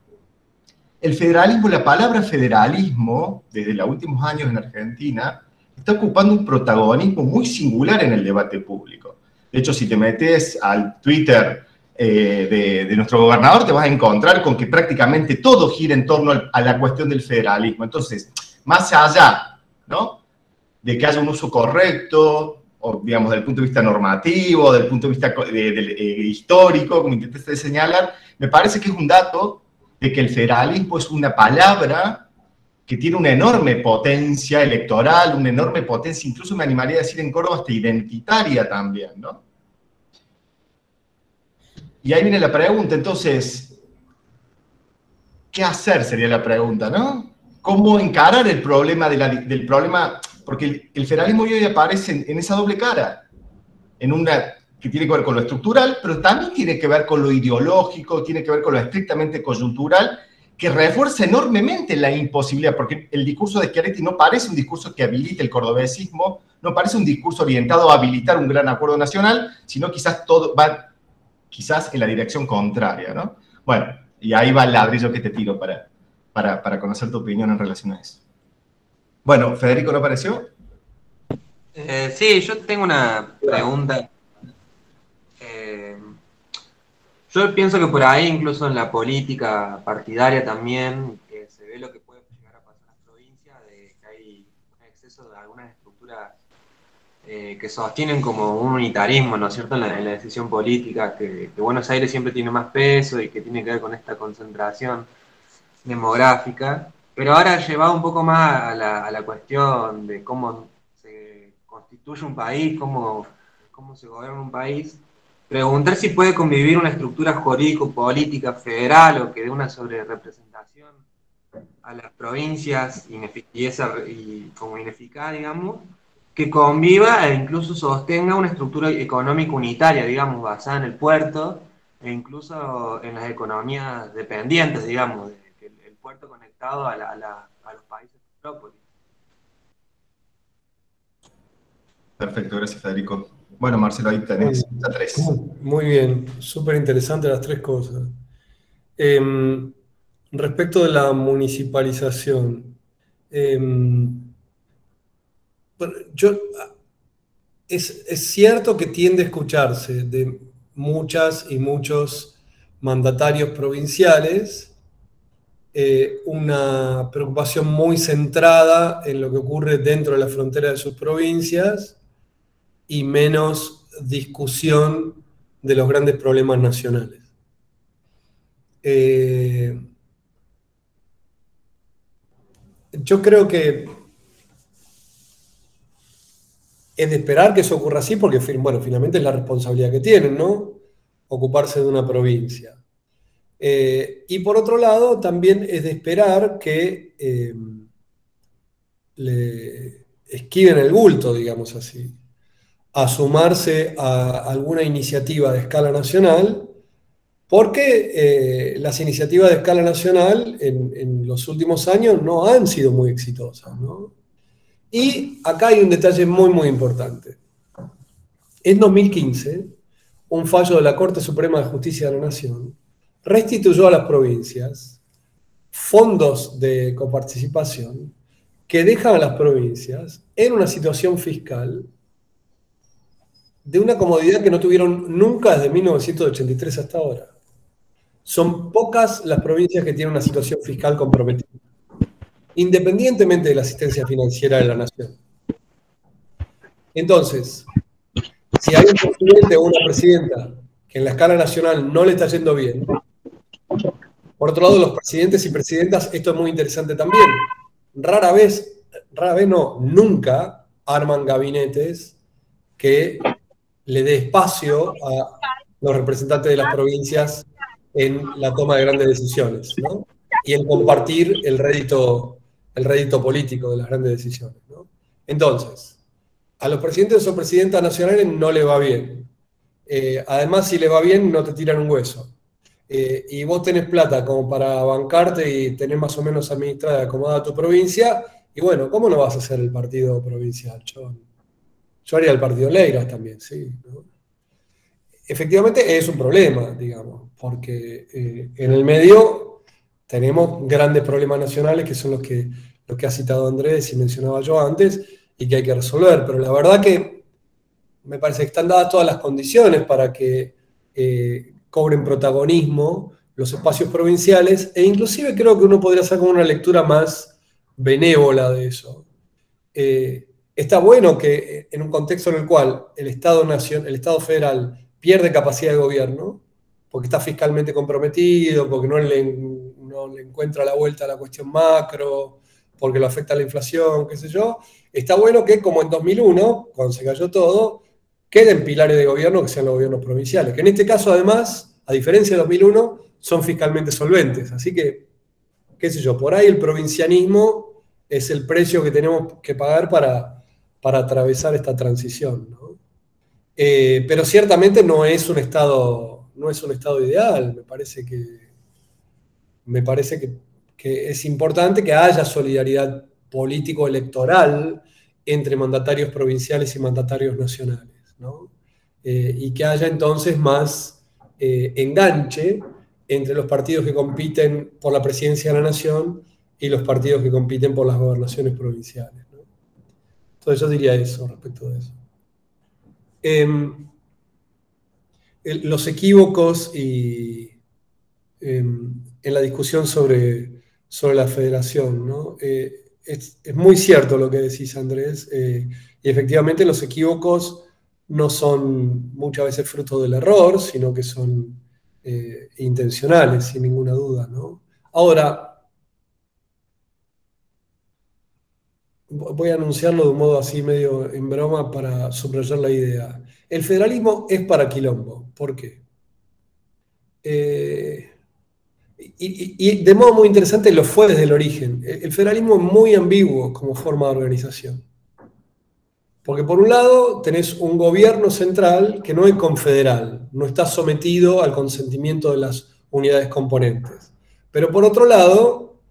el federalismo, la palabra federalismo, desde los últimos años en Argentina, está ocupando un protagonismo muy singular en el debate público. De hecho, si te metes al Twitter de nuestro gobernador, te vas a encontrar con que prácticamente todo gira en torno a la cuestión del federalismo. Entonces, más allá, ¿no?, de que haya un uso correcto, o digamos, desde el punto de vista normativo, desde el punto de vista histórico, como intentaste señalar, me parece que es un dato de que el federalismo es una palabra que tiene una enorme potencia electoral, una enorme potencia, incluso me animaría a decir en Córdoba, hasta identitaria también, ¿no? Y ahí viene la pregunta, entonces, ¿qué hacer? Sería la pregunta, ¿no? ¿Cómo encarar el problema del problema? Porque el federalismo hoy aparece en esa doble cara, en una que tiene que ver con lo estructural, pero también tiene que ver con lo ideológico, tiene que ver con lo estrictamente coyuntural, que refuerza enormemente la imposibilidad, porque el discurso de Schiaretti no parece un discurso que habilite el cordobesismo, no parece un discurso orientado a habilitar un gran acuerdo nacional, sino quizás todo va quizás en la dirección contraria, ¿no? Bueno, y ahí va el ladrillo que te tiro para conocer tu opinión en relación a eso. Bueno, ¿Federico no apareció?
Sí, yo tengo una pregunta. Yo pienso que por ahí, incluso en la política partidaria también, se ve lo que puede llegar a pasar en las provincias, de que hay un exceso de algunas estructuras que sostienen como un unitarismo, ¿no es cierto?, en la decisión política, que Buenos Aires siempre tiene más peso y que tiene que ver con esta concentración demográfica, pero ahora llevado un poco más a la cuestión de cómo se constituye un país, cómo se gobierna un país, preguntar si puede convivir una estructura jurídico-política federal o que dé una sobrerepresentación a las provincias y como ineficaz, digamos, que conviva e incluso sostenga una estructura económica unitaria, digamos, basada en el puerto e incluso en las economías dependientes, digamos, el puerto conectado a los países metrópolis.
Perfecto, gracias Federico. Bueno, Marcelo, ahí tenés a tres. Muy bien, súper interesante las tres cosas. Respecto de la municipalización, bueno, es cierto que tiende a escucharse de muchas y muchos mandatarios provinciales una preocupación muy centrada en lo que ocurre dentro de la frontera de sus provincias y menos discusión de los grandes problemas nacionales. Yo creo que es de esperar que eso ocurra así porque, bueno, finalmente es la responsabilidad que tienen, ¿no? Ocuparse de una provincia. Y por otro lado, también es de esperar que le esquiven el bulto, digamos así, a sumarse a alguna iniciativa de escala nacional, porque las iniciativas de escala nacional en los últimos años no han sido muy exitosas, ¿no? Y acá hay un detalle muy, muy importante. En 2015, un fallo de la Corte Suprema de Justicia de la Nación restituyó a las provincias fondos de coparticipación que dejan a las provincias en una situación fiscal de una comodidad que no tuvieron nunca desde 1983 hasta ahora. Son pocas las provincias que tienen una situación fiscal comprometida, independientemente de la asistencia financiera de la nación. Entonces, si hay un presidente o una presidenta que en la escala nacional no le está yendo bien, por otro lado, los presidentes y presidentas, esto es muy interesante también, rara vez no, nunca arman gabinetes que le dé espacio a los representantes de las provincias en la toma de grandes decisiones, ¿no? Y en compartir el rédito político de las grandes decisiones, ¿no? Entonces, a los presidentes o presidentas nacionales no le va bien. Además, si le va bien, no te tiran un hueso. Y vos tenés plata como para bancarte y tenés más o menos administrada y acomodada tu provincia, y bueno, ¿cómo no vas a hacer el partido provincial? Yo haría el partido Leiras también, sí, ¿no? Efectivamente es un problema, digamos, porque en el medio tenemos grandes problemas nacionales que son los que ha citado Andrés y mencionaba yo antes y que hay que resolver, pero la verdad que me parece que están dadas todas las condiciones para que cobren protagonismo los espacios provinciales e inclusive creo que uno podría hacer como una lectura más benévola de eso. Está bueno que en un contexto en el cual el Estado federal pierde capacidad de gobierno, porque está fiscalmente comprometido, porque no le encuentra la vuelta a la cuestión macro, porque lo afecta a la inflación, qué sé yo, está bueno que como en 2001, cuando se cayó todo, queden pilares de gobierno que sean los gobiernos provinciales, que en este caso además, a diferencia de 2001, son fiscalmente solventes. Así que, qué sé yo, por ahí el provincianismo es el precio que tenemos que pagar para atravesar esta transición, ¿no? Pero ciertamente no es un estado ideal. Me parece que que es importante que haya solidaridad político-electoral entre mandatarios provinciales y mandatarios nacionales, ¿no? Y que haya entonces más enganche entre los partidos que compiten por la presidencia de la nación y los partidos que compiten por las gobernaciones provinciales, ¿no? Entonces yo diría eso respecto de eso. Los equívocos en la discusión sobre la federación, ¿no? Es muy cierto lo que decís, Andrés, y efectivamente los equívocos no son muchas veces fruto del error, sino que son intencionales, sin ninguna duda, ¿no? Ahora, voy a anunciarlo de un modo así medio en broma para subrayar la idea. El federalismo es para quilombo. ¿Por qué? Y de modo muy interesante lo fue desde el origen. El federalismo es muy ambiguo como forma de organización. Porque por un lado tenés un gobierno central que no es confederal, no está sometido al consentimiento de las unidades componentes. Pero por otro lado,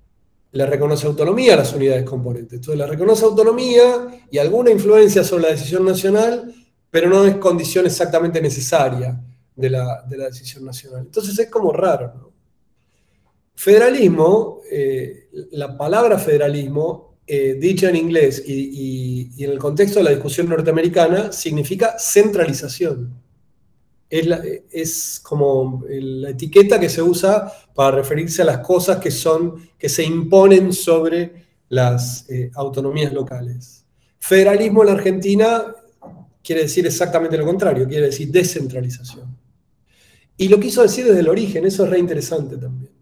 le reconoce autonomía a las unidades componentes. Entonces le reconoce autonomía y alguna influencia sobre la decisión nacional, pero no es condición exactamente necesaria de la decisión nacional. Entonces es como raro, ¿no? Federalismo, la palabra federalismo, dicha en inglés y en el contexto de la discusión norteamericana, significa centralización. Es como la etiqueta que se usa para referirse a las cosas que se imponen sobre las autonomías locales. Federalismo en la Argentina quiere decir exactamente lo contrario, quiere decir descentralización. Y lo quiso decir desde el origen, eso es re interesante también.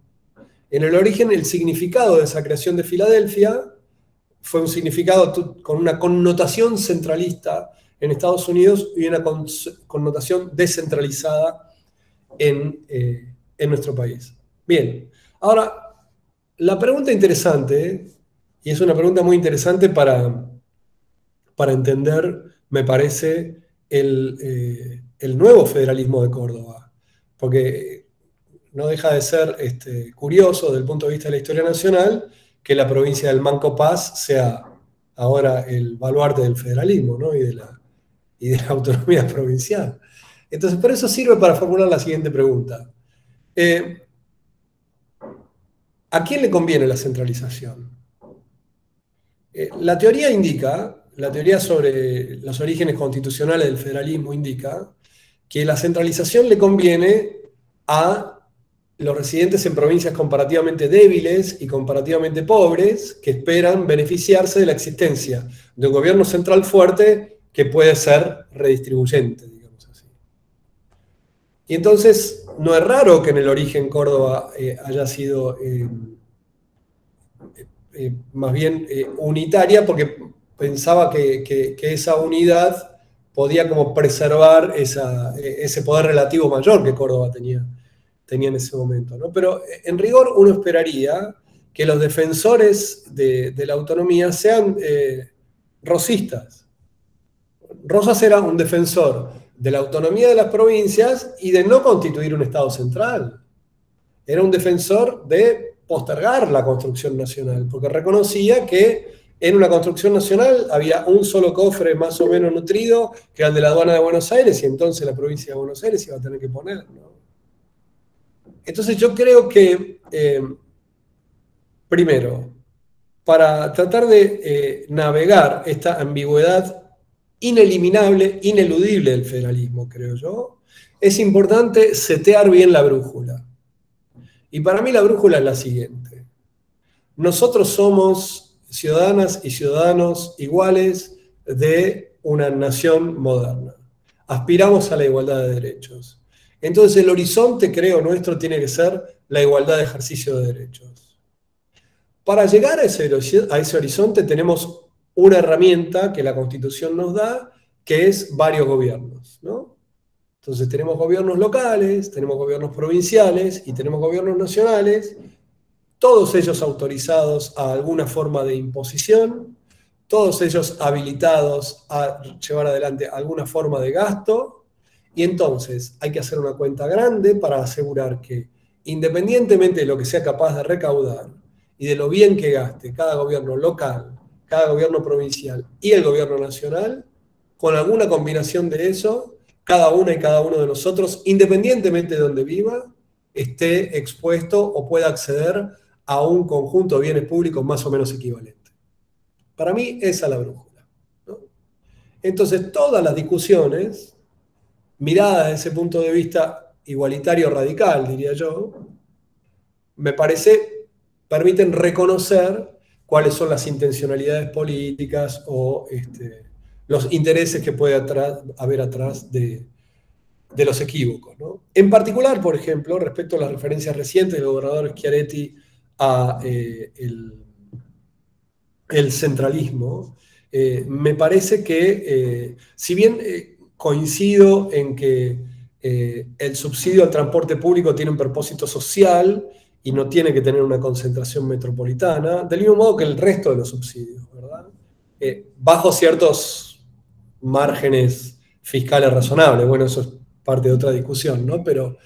En el origen, el significado de esa creación de Filadelfia fue un significado con una connotación centralista en Estados Unidos y una connotación descentralizada en nuestro país. Bien, ahora, la pregunta interesante, y es una pregunta muy interesante para entender, me parece, el nuevo federalismo de Córdoba, porque no deja de ser curioso desde el punto de vista de la historia nacional que la provincia del Manco Paz sea ahora el baluarte del federalismo, ¿no? y de la autonomía provincial. Entonces, por eso sirve para formular la siguiente pregunta. ¿A quién le conviene la centralización? La teoría sobre los orígenes constitucionales del federalismo indica que la centralización le conviene a los residentes en provincias comparativamente débiles y comparativamente pobres que esperan beneficiarse de la existencia de un gobierno central fuerte que puede ser redistribuyente, digamos así. Y entonces, no es raro que en el origen Córdoba haya sido más bien unitaria, porque pensaba que esa unidad podía como preservar ese poder relativo mayor que Córdoba tenía en ese momento, ¿no? Pero en rigor uno esperaría que los defensores de la autonomía sean rosistas. Rosas era un defensor de la autonomía de las provincias y de no constituir un Estado central. Era un defensor de postergar la construcción nacional, porque reconocía que en una construcción nacional había un solo cofre más o menos nutrido, que era el de la aduana de Buenos Aires, y entonces la provincia de Buenos Aires iba a tener que poner, ¿no? Entonces yo creo que, primero, para tratar de navegar esta ambigüedad ineliminable, ineludible del federalismo, creo yo, es importante setear bien la brújula. Y para mí la brújula es la siguiente. Nosotros somos ciudadanas y ciudadanos iguales de una nación moderna. Aspiramos a la igualdad de derechos. Entonces el horizonte, creo, nuestro tiene que ser la igualdad de ejercicio de derechos. Para llegar a ese horizonte tenemos una herramienta que la Constitución nos da, que es varios gobiernos, ¿no? Entonces tenemos gobiernos locales, tenemos gobiernos provinciales y tenemos gobiernos nacionales, todos ellos autorizados a alguna forma de imposición, todos ellos habilitados a llevar adelante alguna forma de gasto, y entonces hay que hacer una cuenta grande para asegurar que, independientemente de lo que sea capaz de recaudar, y de lo bien que gaste cada gobierno local, cada gobierno provincial y el gobierno nacional, con alguna combinación de eso, cada una y cada uno de nosotros, independientemente de donde viva, esté expuesto o pueda acceder a un conjunto de bienes públicos más o menos equivalente. Para mí, esa es la brújula, ¿no? Entonces, todas las discusiones, miradas desde ese punto de vista igualitario radical, diría yo, me parece, permiten reconocer cuáles son las intencionalidades políticas o los intereses que puede haber atrás de los equívocos, ¿no? En particular, por ejemplo, respecto a las referencias recientes del gobernador Schiaretti a el centralismo, me parece que, si bien coincido en que el subsidio al transporte público tiene un propósito social y no tiene que tener una concentración metropolitana, del mismo modo que el resto de los subsidios, ¿verdad? Bajo ciertos márgenes fiscales razonables. Bueno, eso es parte de otra discusión, ¿no? Pero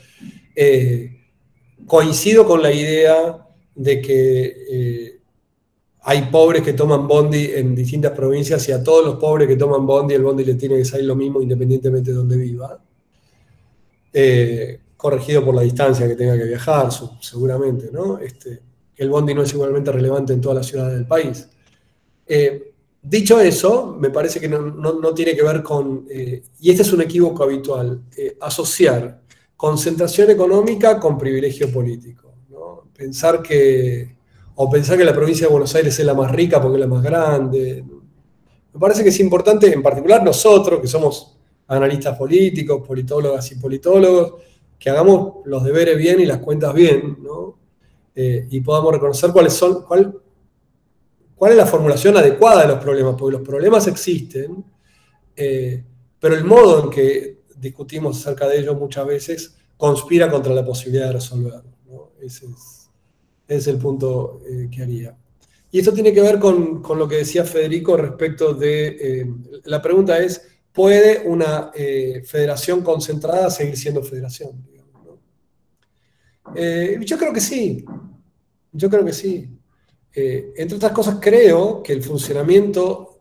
coincido con la idea de que hay pobres que toman bondi en distintas provincias y a todos los pobres que toman bondi, el bondi le tiene que salir lo mismo independientemente de donde viva. Corregido por la distancia que tenga que viajar, seguramente, ¿no? El bondi no es igualmente relevante en todas las ciudades del país. Dicho eso, me parece que no tiene que ver con, y este es un equívoco habitual, asociar concentración económica con privilegio político, ¿no? Pensar que la provincia de Buenos Aires es la más rica porque es la más grande. Me parece que es importante, en particular nosotros, que somos analistas políticos, politólogas y politólogos, que hagamos los deberes bien y las cuentas bien, ¿no? Y podamos reconocer cuál es la formulación adecuada de los problemas, porque los problemas existen, pero el modo en que discutimos acerca de ellos muchas veces conspira contra la posibilidad de resolverlos, ¿no? Ese es el punto que haría. Y esto tiene que ver con lo que decía Federico respecto de, la pregunta es, ¿puede una federación concentrada seguir siendo federación? Digamos, ¿no? Yo creo que sí. Entre otras cosas, creo que el funcionamiento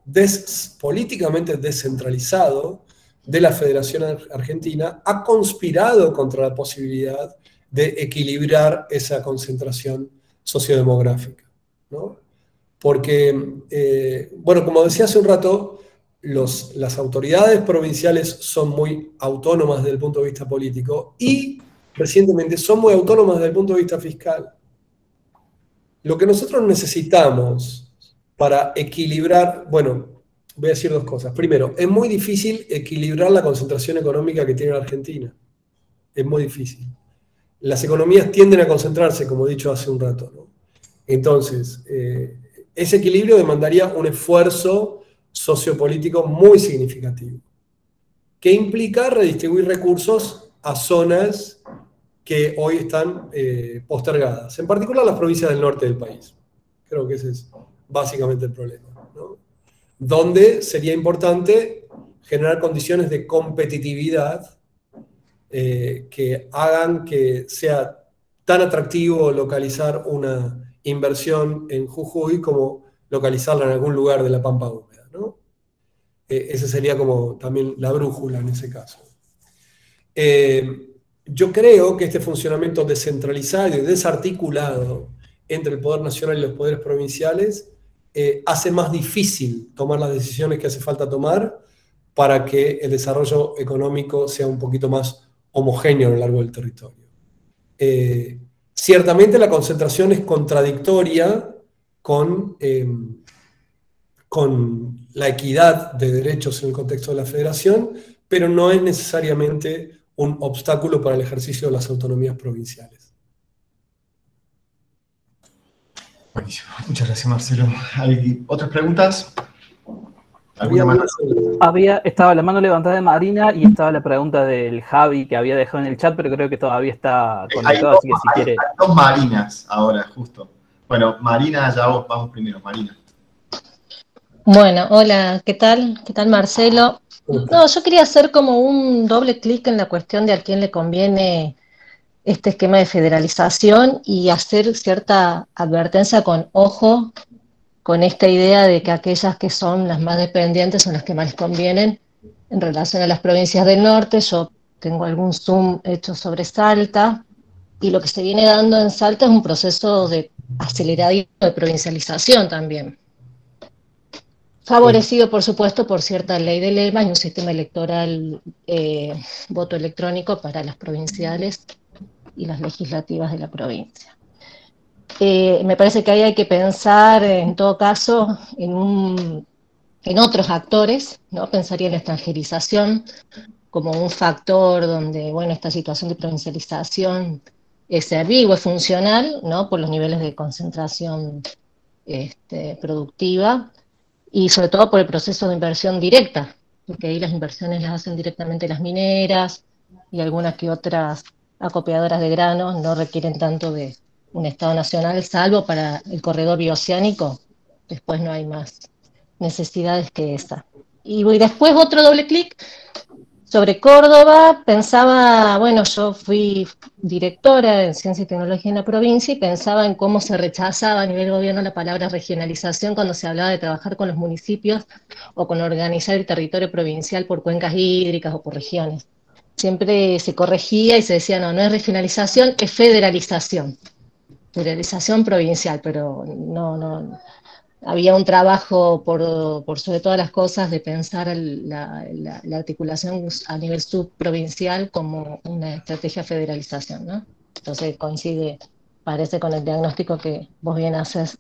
políticamente descentralizado de la Federación Argentina ha conspirado contra la posibilidad de equilibrar esa concentración sociodemográfica, ¿no? Porque, bueno, como decía hace un rato, las autoridades provinciales son muy autónomas desde el punto de vista político y recientemente son muy autónomas desde el punto de vista fiscal. Lo que nosotros necesitamos para equilibrar, bueno, voy a decir dos cosas. Primero, es muy difícil equilibrar la concentración económica que tiene la Argentina. Es muy difícil. Las economías tienden a concentrarse, como he dicho hace un rato, ¿no? Entonces, ese equilibrio demandaría un esfuerzo sociopolítico muy significativo, que implica redistribuir recursos a zonas que hoy están postergadas, en particular las provincias del norte del país. Creo que ese es básicamente el problema, ¿no? Donde sería importante generar condiciones de competitividad que hagan que sea tan atractivo localizar una inversión en Jujuy como localizarla en algún lugar de la Pampa Húmeda, ¿no? Esa sería como también la brújula en ese caso. Yo creo que este funcionamiento descentralizado y desarticulado entre el Poder Nacional y los poderes provinciales hace más difícil tomar las decisiones que hace falta tomar para que el desarrollo económico sea un poquito más homogéneo a lo largo del territorio. Ciertamente la concentración es contradictoria con la equidad de derechos en el contexto de la federación, pero no es necesariamente un obstáculo para el ejercicio de las autonomías provinciales.
Buenísimo. Muchas gracias, Marcelo. ¿Hay otras preguntas?
Estaba la mano levantada de Marina y estaba la pregunta del Javi que había dejado en el chat, pero creo que todavía está conectado, así que si quiere.
Hay dos Marinas ahora, justo. Bueno, Marina, ya vamos primero, Marina.
Bueno, hola, ¿qué tal? ¿Qué tal, Marcelo? No, yo quería hacer como un doble clic en la cuestión de a quién le conviene este esquema de federalización y hacer cierta advertencia con ojo con esta idea de que aquellas que son las más dependientes son las que más les convienen en relación a las provincias del norte. Yo tengo algún zoom hecho sobre Salta, y lo que se viene dando en Salta es un proceso de acelerado de provincialización también, favorecido por supuesto por cierta ley de lema y un sistema electoral, voto electrónico para las provinciales y las legislativas de la provincia. Me parece que ahí hay que pensar, en todo caso, en otros actores, ¿no? Pensaría en la extranjerización como un factor donde, bueno, esta situación de provincialización es vivo, es funcional, ¿no? Por los niveles de concentración productiva, y sobre todo por el proceso de inversión directa, porque ahí las inversiones las hacen directamente las mineras, y algunas que otras acopiadoras de granos no requieren tanto de un Estado nacional, salvo para el corredor bioceánico. Después no hay más necesidades que esa. Y después otro doble clic sobre Córdoba. Pensaba, bueno, yo fui directora en Ciencia y Tecnología en la provincia y pensaba en cómo se rechazaba a nivel gobierno la palabra regionalización cuando se hablaba de trabajar con los municipios o con organizar el territorio provincial por cuencas hídricas o por regiones. Siempre se corregía y se decía, no, no es regionalización, es federalización provincial, pero no, había un trabajo por sobre todas las cosas de pensar la articulación a nivel subprovincial como una estrategia de federalización, ¿no? Entonces coincide, parece, con el diagnóstico que vos bien haces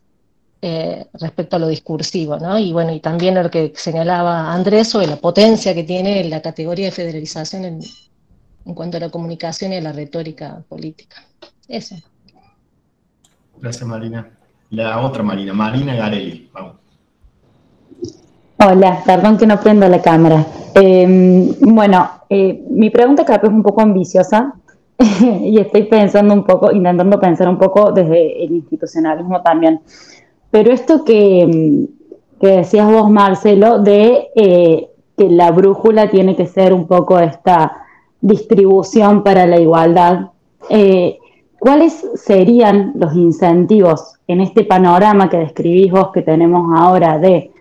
respecto a lo discursivo, ¿no? Y bueno, y también lo que señalaba Andrés sobre la potencia que tiene la categoría de federalización en cuanto a la comunicación y a la retórica política. Eso.
Gracias, Marina. La otra Marina, Marina Garelli. Vamos.
Hola, perdón que no prendo la cámara. Mi pregunta capaz es un poco ambiciosa y estoy pensando un poco, intentando pensar un poco desde el institucionalismo también. Pero esto que decías vos, Marcelo, de que la brújula tiene que ser un poco esta distribución para la igualdad, ¿cuáles serían los incentivos en este panorama que describís vos que tenemos ahora de,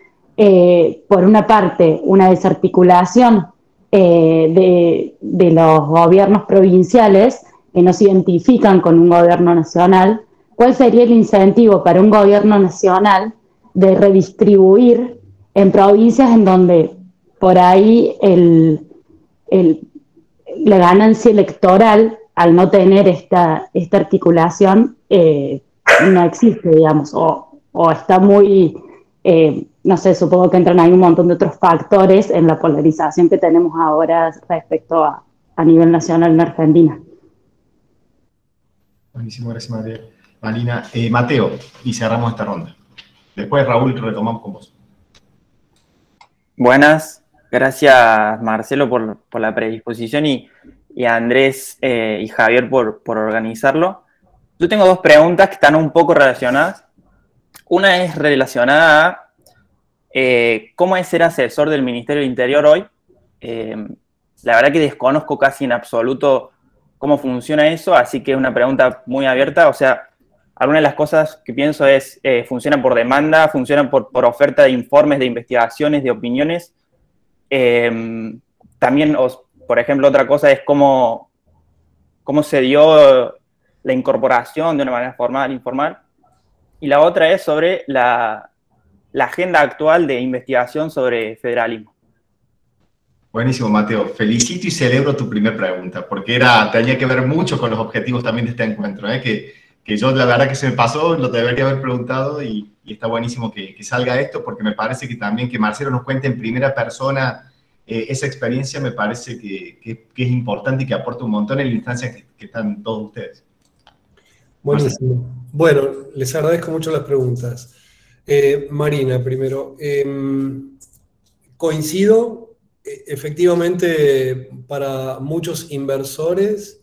por una parte, una desarticulación de los gobiernos provinciales que no se identifican con un gobierno nacional? ¿Cuál sería el incentivo para un gobierno nacional de redistribuir en provincias en donde por ahí la ganancia electoral, al no tener esta articulación, no existe, digamos, o está muy, no sé, supongo que entran ahí un montón de otros factores en la polarización que tenemos ahora respecto a nivel nacional en Argentina?
Buenísimo, gracias, Marina. Mateo, y cerramos esta ronda. Después, Raúl, retomamos con vos.
Buenas, gracias, Marcelo, por la predisposición y a Andrés y Javier por organizarlo. Yo tengo dos preguntas que están un poco relacionadas. Una es relacionada a cómo es ser asesor del Ministerio del Interior hoy. La verdad que desconozco casi en absoluto cómo funciona eso, así que es una pregunta muy abierta. O sea, alguna de las cosas que pienso es, ¿funciona por demanda? ¿Funciona por oferta de informes, de investigaciones, de opiniones? También, por ejemplo, otra cosa es cómo se dio la incorporación de una manera formal, informal. Y la otra es sobre la agenda actual de investigación sobre federalismo.
Buenísimo, Mateo. Felicito y celebro tu primera pregunta, porque tenía que ver mucho con los objetivos también de este encuentro, que yo la verdad que se me pasó, lo debería haber preguntado, y está buenísimo que salga esto, porque me parece que también que Marcelo nos cuente en primera persona esa experiencia, me parece que es importante y que aporta un montón en la instancia que están todos ustedes.
Buenísimo. Marcelo. Bueno, les agradezco mucho las preguntas. Marina, primero, coincido. Efectivamente, para muchos inversores,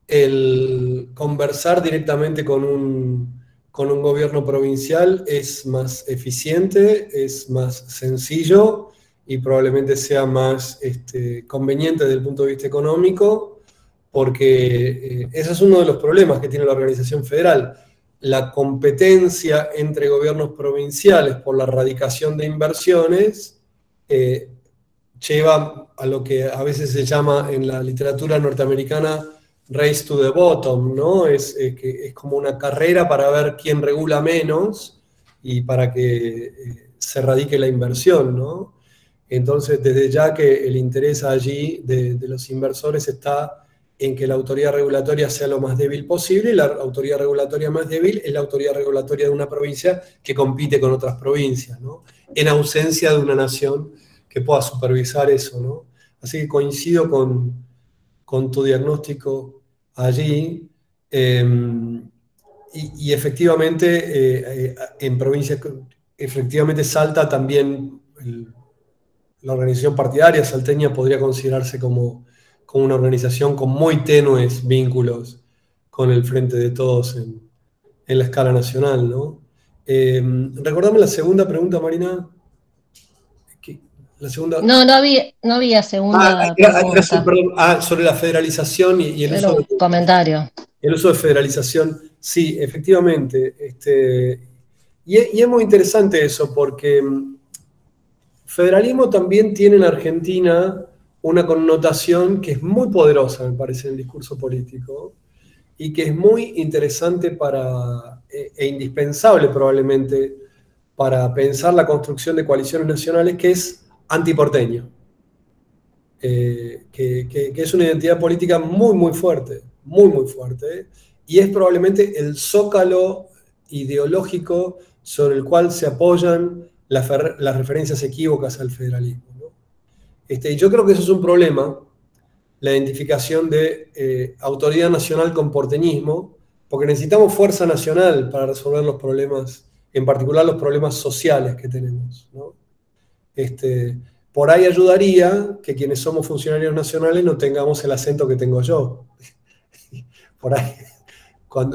el conversar directamente con un gobierno provincial es más eficiente, es más sencillo y probablemente sea más conveniente desde el punto de vista económico, porque ese es uno de los problemas que tiene la organización federal. La competencia entre gobiernos provinciales por la erradicación de inversiones lleva a lo que a veces se llama en la literatura norteamericana race to the bottom, ¿no? Es como una carrera para ver quién regula menos y para que se erradique la inversión, ¿no? Entonces, desde ya que el interés allí de los inversores está en que la autoridad regulatoria sea lo más débil posible, y la autoridad regulatoria más débil es la autoridad regulatoria de una provincia que compite con otras provincias, ¿no? En ausencia de una nación que pueda supervisar eso, ¿no? Así que coincido con tu diagnóstico allí, y efectivamente en provincias, efectivamente Salta también, la organización partidaria salteña podría considerarse como una organización con muy tenues vínculos con el Frente de Todos en la escala nacional, ¿no? Recordame la segunda pregunta, Marina. La segunda...
No había segunda pregunta.
Sobre la federalización y el uso de...
comentario.
El uso de federalización, sí, efectivamente. Y es muy interesante eso, porque federalismo también tiene en Argentina una connotación que es muy poderosa, me parece, en el discurso político, y que es muy interesante e indispensable probablemente para pensar la construcción de coaliciones nacionales, que es antiporteño, que es una identidad política muy, muy fuerte, y es probablemente el zócalo ideológico sobre el cual se apoyan las referencias equívocas al federalismo, ¿no? Yo creo que eso es un problema, la identificación de autoridad nacional con porteñismo, porque necesitamos fuerza nacional para resolver los problemas, en particular los problemas sociales que tenemos, ¿no? Por ahí ayudaría que quienes somos funcionarios nacionales no tengamos el acento que tengo yo. Por ahí,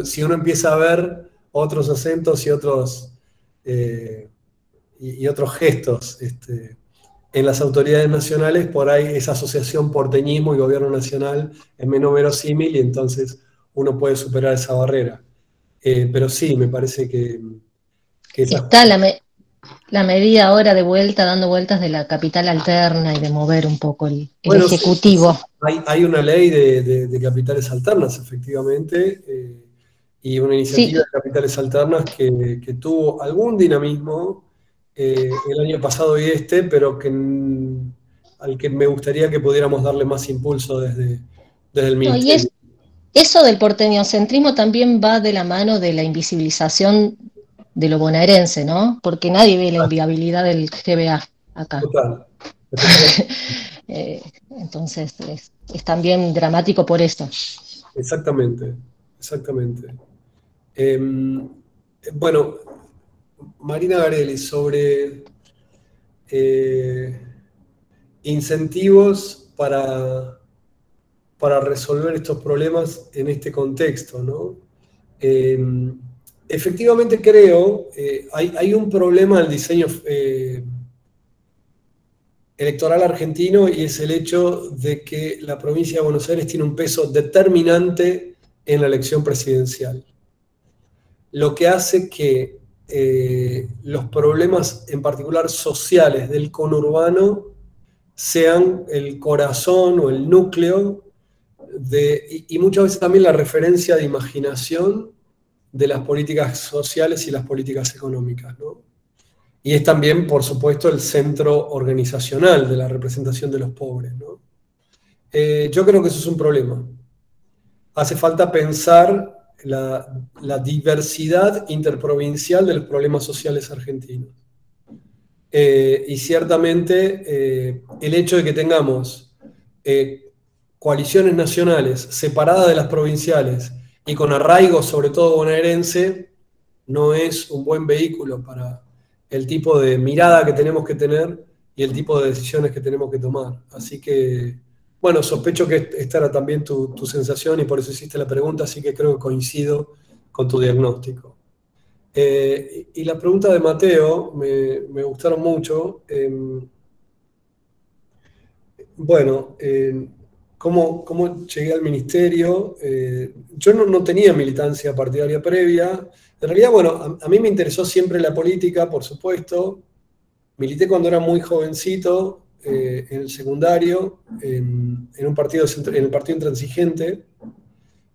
si uno empieza a ver otros acentos y otros gestos en las autoridades nacionales, por ahí esa asociación porteñismo y gobierno nacional es menos verosímil y entonces uno puede superar esa barrera. Pero sí, me parece que
está la medida ahora de vuelta, dando vueltas de la capital alterna y de mover un poco el Ejecutivo.
Sí, hay una ley de capitales alternas, efectivamente, y una iniciativa de capitales alternas que tuvo algún dinamismo el año pasado y pero al que me gustaría que pudiéramos darle más impulso desde el Ministerio.
Eso del porteñocentrismo también va de la mano de la invisibilización de lo bonaerense, ¿no? Porque nadie ve la inviabilidad del GBA acá.
Total.
Entonces es también dramático por esto.
Exactamente. Bueno, Marina Garelli, sobre incentivos para resolver estos problemas en este contexto, ¿no? Efectivamente creo, hay un problema en el diseño electoral argentino, y es el hecho de que la provincia de Buenos Aires tiene un peso determinante en la elección presidencial, lo que hace que los problemas en particular sociales del conurbano sean el corazón o el núcleo y muchas veces también la referencia de imaginación de las políticas sociales y las políticas económicas, ¿no? Y es también, por supuesto, el centro organizacional de la representación de los pobres, ¿no? Yo creo que eso es un problema. Hace falta pensar la diversidad interprovincial de los problemas sociales argentinos. Y ciertamente el hecho de que tengamos coaliciones nacionales separadas de las provinciales y con arraigo sobre todo bonaerense no es un buen vehículo para el tipo de mirada que tenemos que tener y el tipo de decisiones que tenemos que tomar. Así que, bueno, sospecho que esta era también tu sensación y por eso hiciste la pregunta, así que creo que coincido con tu diagnóstico. Y la pregunta de Mateo me gustaron mucho. Bueno, cómo llegué al ministerio. Yo no tenía militancia partidaria previa. En realidad, bueno, a mí me interesó siempre la política, por supuesto. Milité cuando era muy jovencito, en el secundario, en el Partido Intransigente.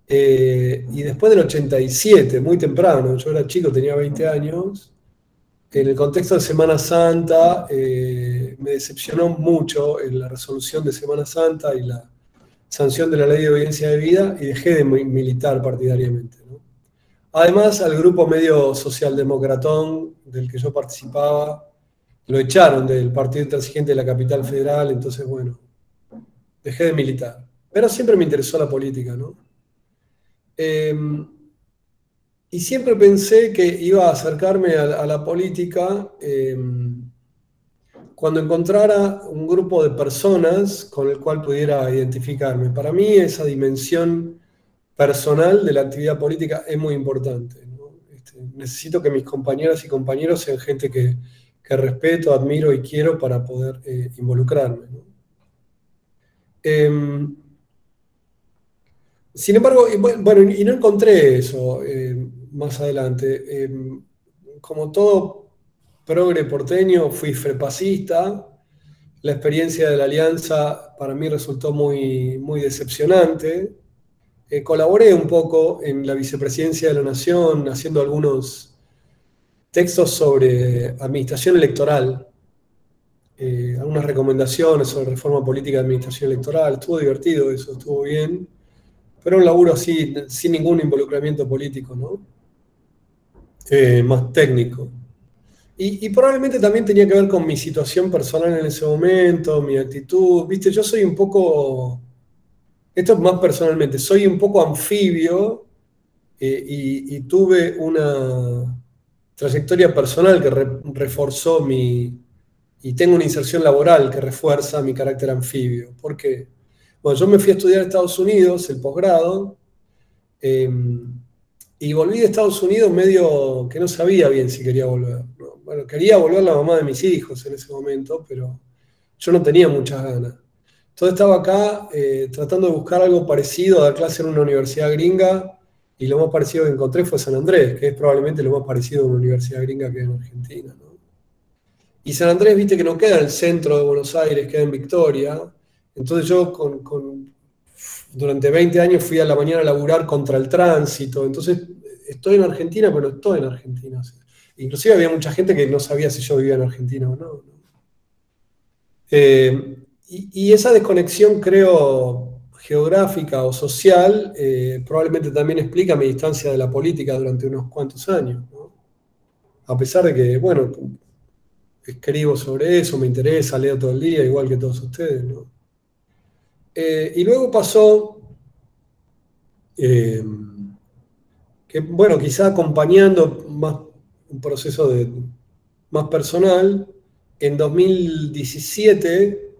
Y después del 87, muy temprano, yo era chico, tenía 20 años, en el contexto de Semana Santa, me decepcionó mucho la resolución de Semana Santa y la sanción de la Ley de Obediencia de Vida, y dejé de militar partidariamente, ¿no? Además, al grupo medio socialdemocratón del que yo participaba, lo echaron del Partido Intransigente de la Capital Federal, entonces, bueno, dejé de militar. Pero siempre me interesó la política, ¿no? Y siempre pensé que iba a acercarme a la política cuando encontrara un grupo de personas con el cual pudiera identificarme. Para mí esa dimensión personal de la actividad política es muy importante, ¿no? Necesito que mis compañeras y compañeros sean gente que respeto, admiro y quiero para poder involucrarme, ¿no? Sin embargo, bueno, y no encontré eso más adelante. Como todo progre porteño, fui frepacista. La experiencia de la Alianza para mí resultó muy, muy decepcionante. Colaboré un poco en la Vicepresidencia de la Nación, haciendo algunos textos sobre administración electoral, algunas recomendaciones sobre reforma política de administración electoral. Estuvo divertido eso, estuvo bien. Pero un laburo así, sin ningún involucramiento político, ¿no? Más técnico. Y probablemente también tenía que ver con mi situación personal en ese momento, mi actitud. Viste, yo soy un poco, esto es más personalmente, soy un poco anfibio, y tuve una trayectoria personal que reforzó y tengo una inserción laboral que refuerza mi carácter anfibio. ¿Por qué? Bueno, yo me fui a estudiar a Estados Unidos, el posgrado, y volví de Estados Unidos medio que no sabía bien si quería volver, ¿no? Bueno, quería volver la mamá de mis hijos en ese momento, pero yo no tenía muchas ganas. Entonces estaba acá tratando de buscar algo parecido, a dar clase en una universidad gringa, y lo más parecido que encontré fue San Andrés, que es probablemente lo más parecido a una universidad gringa que hay en Argentina, ¿no? Y San Andrés, viste que no queda en el centro de Buenos Aires, queda en Victoria. Entonces yo durante 20 años fui a la mañana a laburar contra el tránsito. Entonces estoy en Argentina, pero no estoy en Argentina. O sea, inclusive había mucha gente que no sabía si yo vivía en Argentina o no. Y esa desconexión, creo, geográfica o social, probablemente también explica mi distancia de la política durante unos cuantos años, ¿no? A pesar de que, bueno, escribo sobre eso, me interesa, leo todo el día, igual que todos ustedes, ¿no? Y luego pasó que, bueno, quizá acompañando más un proceso más personal, en 2017,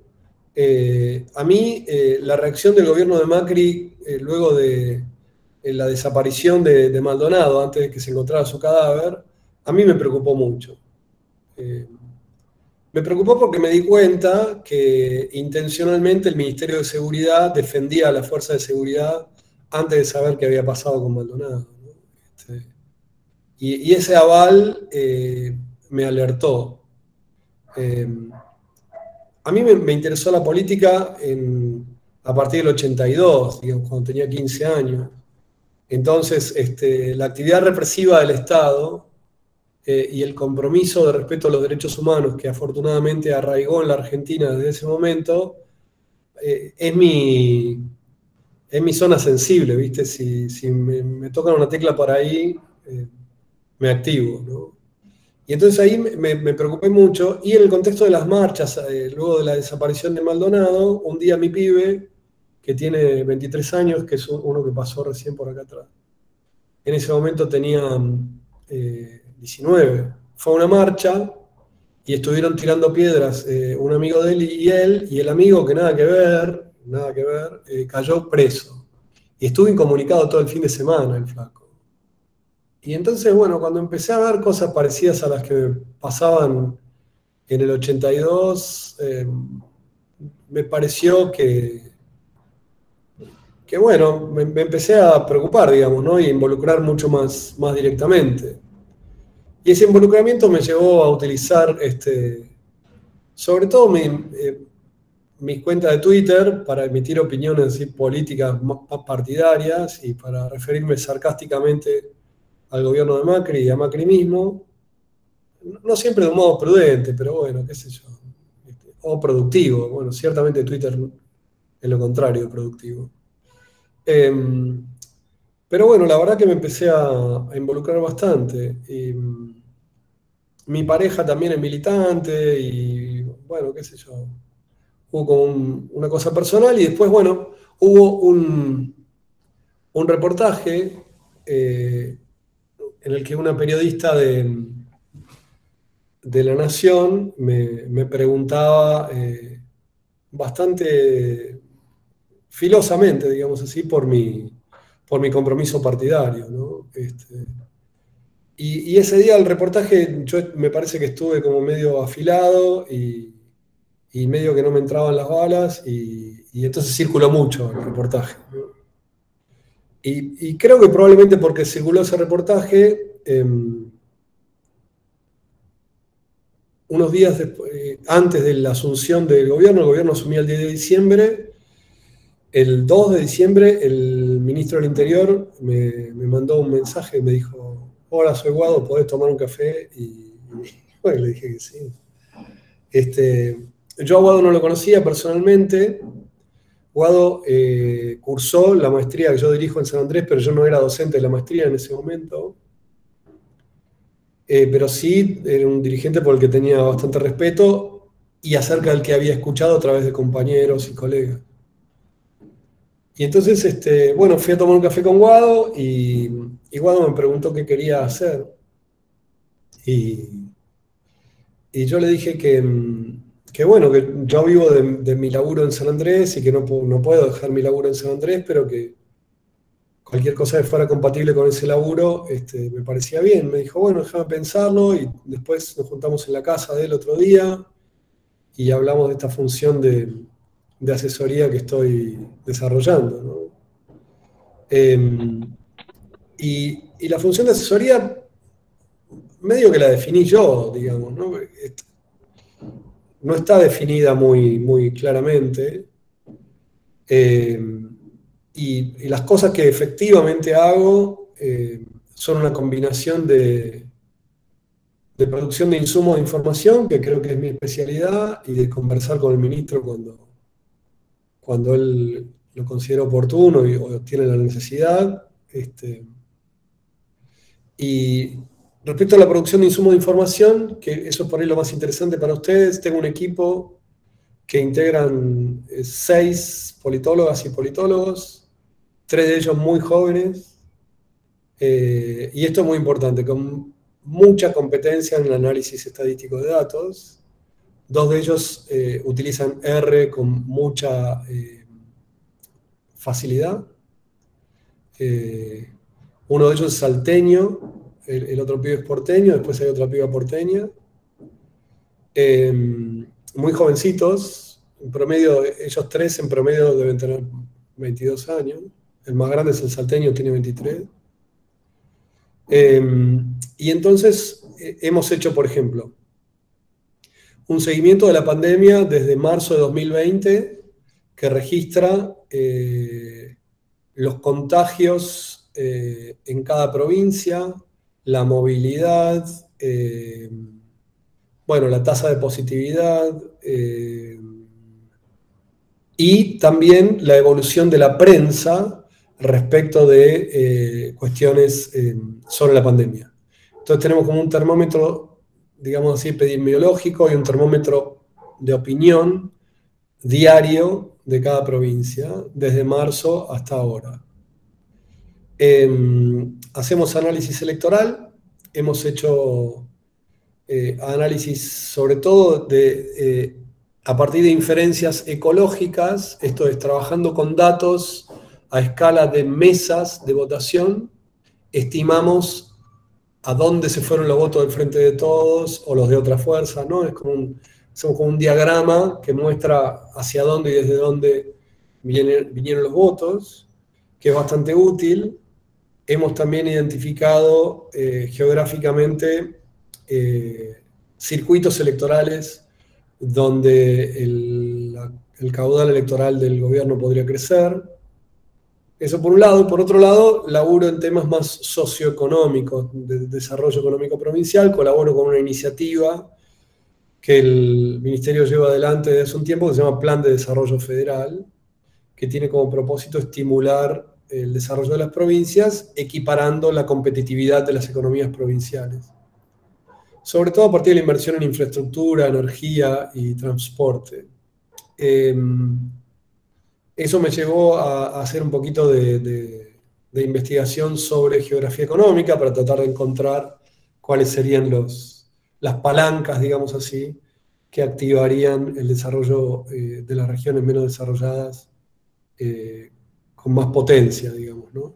a mí la reacción del gobierno de Macri, luego de la desaparición de Maldonado, antes de que se encontrara su cadáver, a mí me preocupó mucho. Me preocupó porque me di cuenta que intencionalmente el Ministerio de Seguridad defendía a la fuerza de seguridad antes de saber qué había pasado con Maldonado, ¿no? Y ese aval me alertó. A mí me interesó la política a partir del 82, digamos, cuando tenía 15 años. Entonces, la actividad represiva del Estado y el compromiso de respeto a los derechos humanos que afortunadamente arraigó en la Argentina desde ese momento, es mi zona sensible, ¿viste? Si me tocan una tecla por ahí, me activo, ¿no? Y entonces ahí me preocupé mucho, y en el contexto de las marchas, luego de la desaparición de Maldonado, un día mi pibe, que tiene 23 años, que es uno que pasó recién por acá atrás, en ese momento tenía 19, fue a una marcha y estuvieron tirando piedras un amigo de él y el amigo, que nada que ver, cayó preso. Y estuvo incomunicado todo el fin de semana, el flaco. Y entonces, bueno, cuando empecé a ver cosas parecidas a las que me pasaban en el 82, me pareció que bueno, me empecé a preocupar, digamos, ¿no? Y a involucrar mucho más directamente. Y ese involucramiento me llevó a utilizar, sobre todo mis cuentas de Twitter para emitir opiniones así, políticas más partidarias y para referirme sarcásticamente al gobierno de Macri y a Macri mismo. No siempre de un modo prudente, pero bueno, qué sé yo. O productivo. Bueno, ciertamente Twitter es lo contrario de productivo. Pero bueno, la verdad que me empecé a involucrar bastante. Y mi pareja también es militante y bueno, qué sé yo. Hubo como una cosa personal y después, bueno, hubo un reportaje en el que una periodista de La Nación me preguntaba bastante filosamente, digamos así, por mi compromiso partidario, ¿no? Y ese día el reportaje yo me parece que estuve como medio afilado y medio que no me entraban las balas y entonces circuló mucho el reportaje, ¿no? Y creo que probablemente porque circuló ese reportaje, unos días antes de la asunción del gobierno, el gobierno asumía el 10 de diciembre, el 2 de diciembre el ministro del Interior me mandó un mensaje y me dijo: hola, soy Guado, ¿podés tomar un café? Y bueno, le dije que sí. Yo a Guado no lo conocía personalmente. Guado cursó la maestría que yo dirijo en San Andrés, pero yo no era docente de la maestría en ese momento. Pero sí era un dirigente por el que tenía bastante respeto y acerca del que había escuchado a través de compañeros y colegas. Y entonces, bueno, fui a tomar un café con Guado y Guado me preguntó qué quería hacer. Y yo le dije que bueno, que yo vivo de mi laburo en San Andrés y que no puedo dejar mi laburo en San Andrés, pero que cualquier cosa que fuera compatible con ese laburo me parecía bien. Me dijo, bueno, déjame pensarlo, y después nos juntamos en la casa de él otro día y hablamos de esta función de asesoría que estoy desarrollando, ¿no? Y la función de asesoría medio que la definí yo, digamos, ¿no? No está definida muy claramente. Y las cosas que efectivamente hago son una combinación de producción de insumos de información, que creo que es mi especialidad, y de conversar con el ministro cuando él lo considera oportuno o tiene la necesidad. Y respecto a la producción de insumos de información, que eso es por ahí lo más interesante para ustedes, tengo un equipo que integran 6 politólogas y politólogos, 3 de ellos muy jóvenes, y esto es muy importante, con mucha competencia en el análisis estadístico de datos. 2 de ellos utilizan R con mucha facilidad. Uno de ellos es salteño, el otro pibe es porteño, después hay otra piba porteña. Muy jovencitos, en promedio, ellos 3 en promedio deben tener 22 años. El más grande es el salteño, tiene 23. Y entonces hemos hecho, por ejemplo, un seguimiento de la pandemia desde marzo de 2020 que registra los contagios en cada provincia, la movilidad, bueno, la tasa de positividad y también la evolución de la prensa respecto de cuestiones sobre la pandemia. Entonces tenemos como un termómetro, digamos así, epidemiológico y un termómetro de opinión diario de cada provincia, desde marzo hasta ahora. Hacemos análisis electoral, hemos hecho análisis sobre todo a partir de inferencias ecológicas, esto es, trabajando con datos a escala de mesas de votación, estimamos a dónde se fueron los votos del Frente de Todos o los de otra fuerza, ¿no? Hacemos como un diagrama que muestra hacia dónde y desde dónde vinieron los votos. que es bastante útil. Hemos también identificado geográficamente circuitos electorales donde el caudal electoral del gobierno podría crecer. Eso por un lado, y por otro lado, laburo en temas más socioeconómicos, de desarrollo económico provincial, colaboro con una iniciativa que el Ministerio lleva adelante desde hace un tiempo, que se llama Plan de Desarrollo Federal, que tiene como propósito estimular el desarrollo de las provincias, equiparando la competitividad de las economías provinciales. Sobre todo a partir de la inversión en infraestructura, energía y transporte. Eso me llevó a hacer un poquito de investigación sobre geografía económica para tratar de encontrar cuáles serían las palancas, digamos así, que activarían el desarrollo de las regiones menos desarrolladas con más potencia, digamos, ¿no?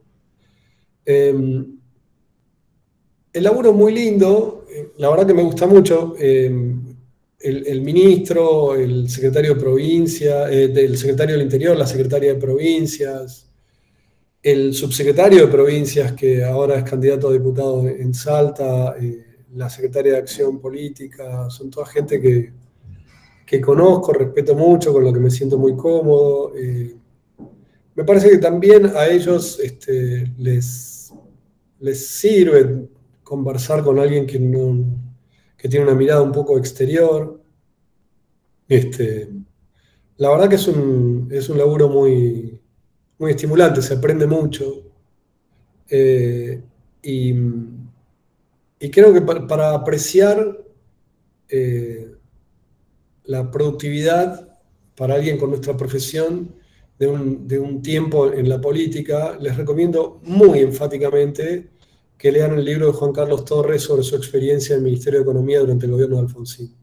El laburo es muy lindo, la verdad que me gusta mucho. El ministro, el secretario de provincia, el secretario del Interior, la secretaria de provincias, el subsecretario de provincias, que ahora es candidato a diputado en Salta, la secretaria de Acción Política, son toda gente que conozco, respeto mucho, con lo que me siento muy cómodo. Me parece que también a ellos les sirve conversar con alguien que tiene una mirada un poco exterior. La verdad que es un laburo muy, muy estimulante, se aprende mucho. Y creo que para apreciar la productividad para alguien con nuestra profesión de un tiempo en la política, les recomiendo muy enfáticamente que lean el libro de Juan Carlos Torres sobre su experiencia en el Ministerio de Economía durante el gobierno de Alfonsín.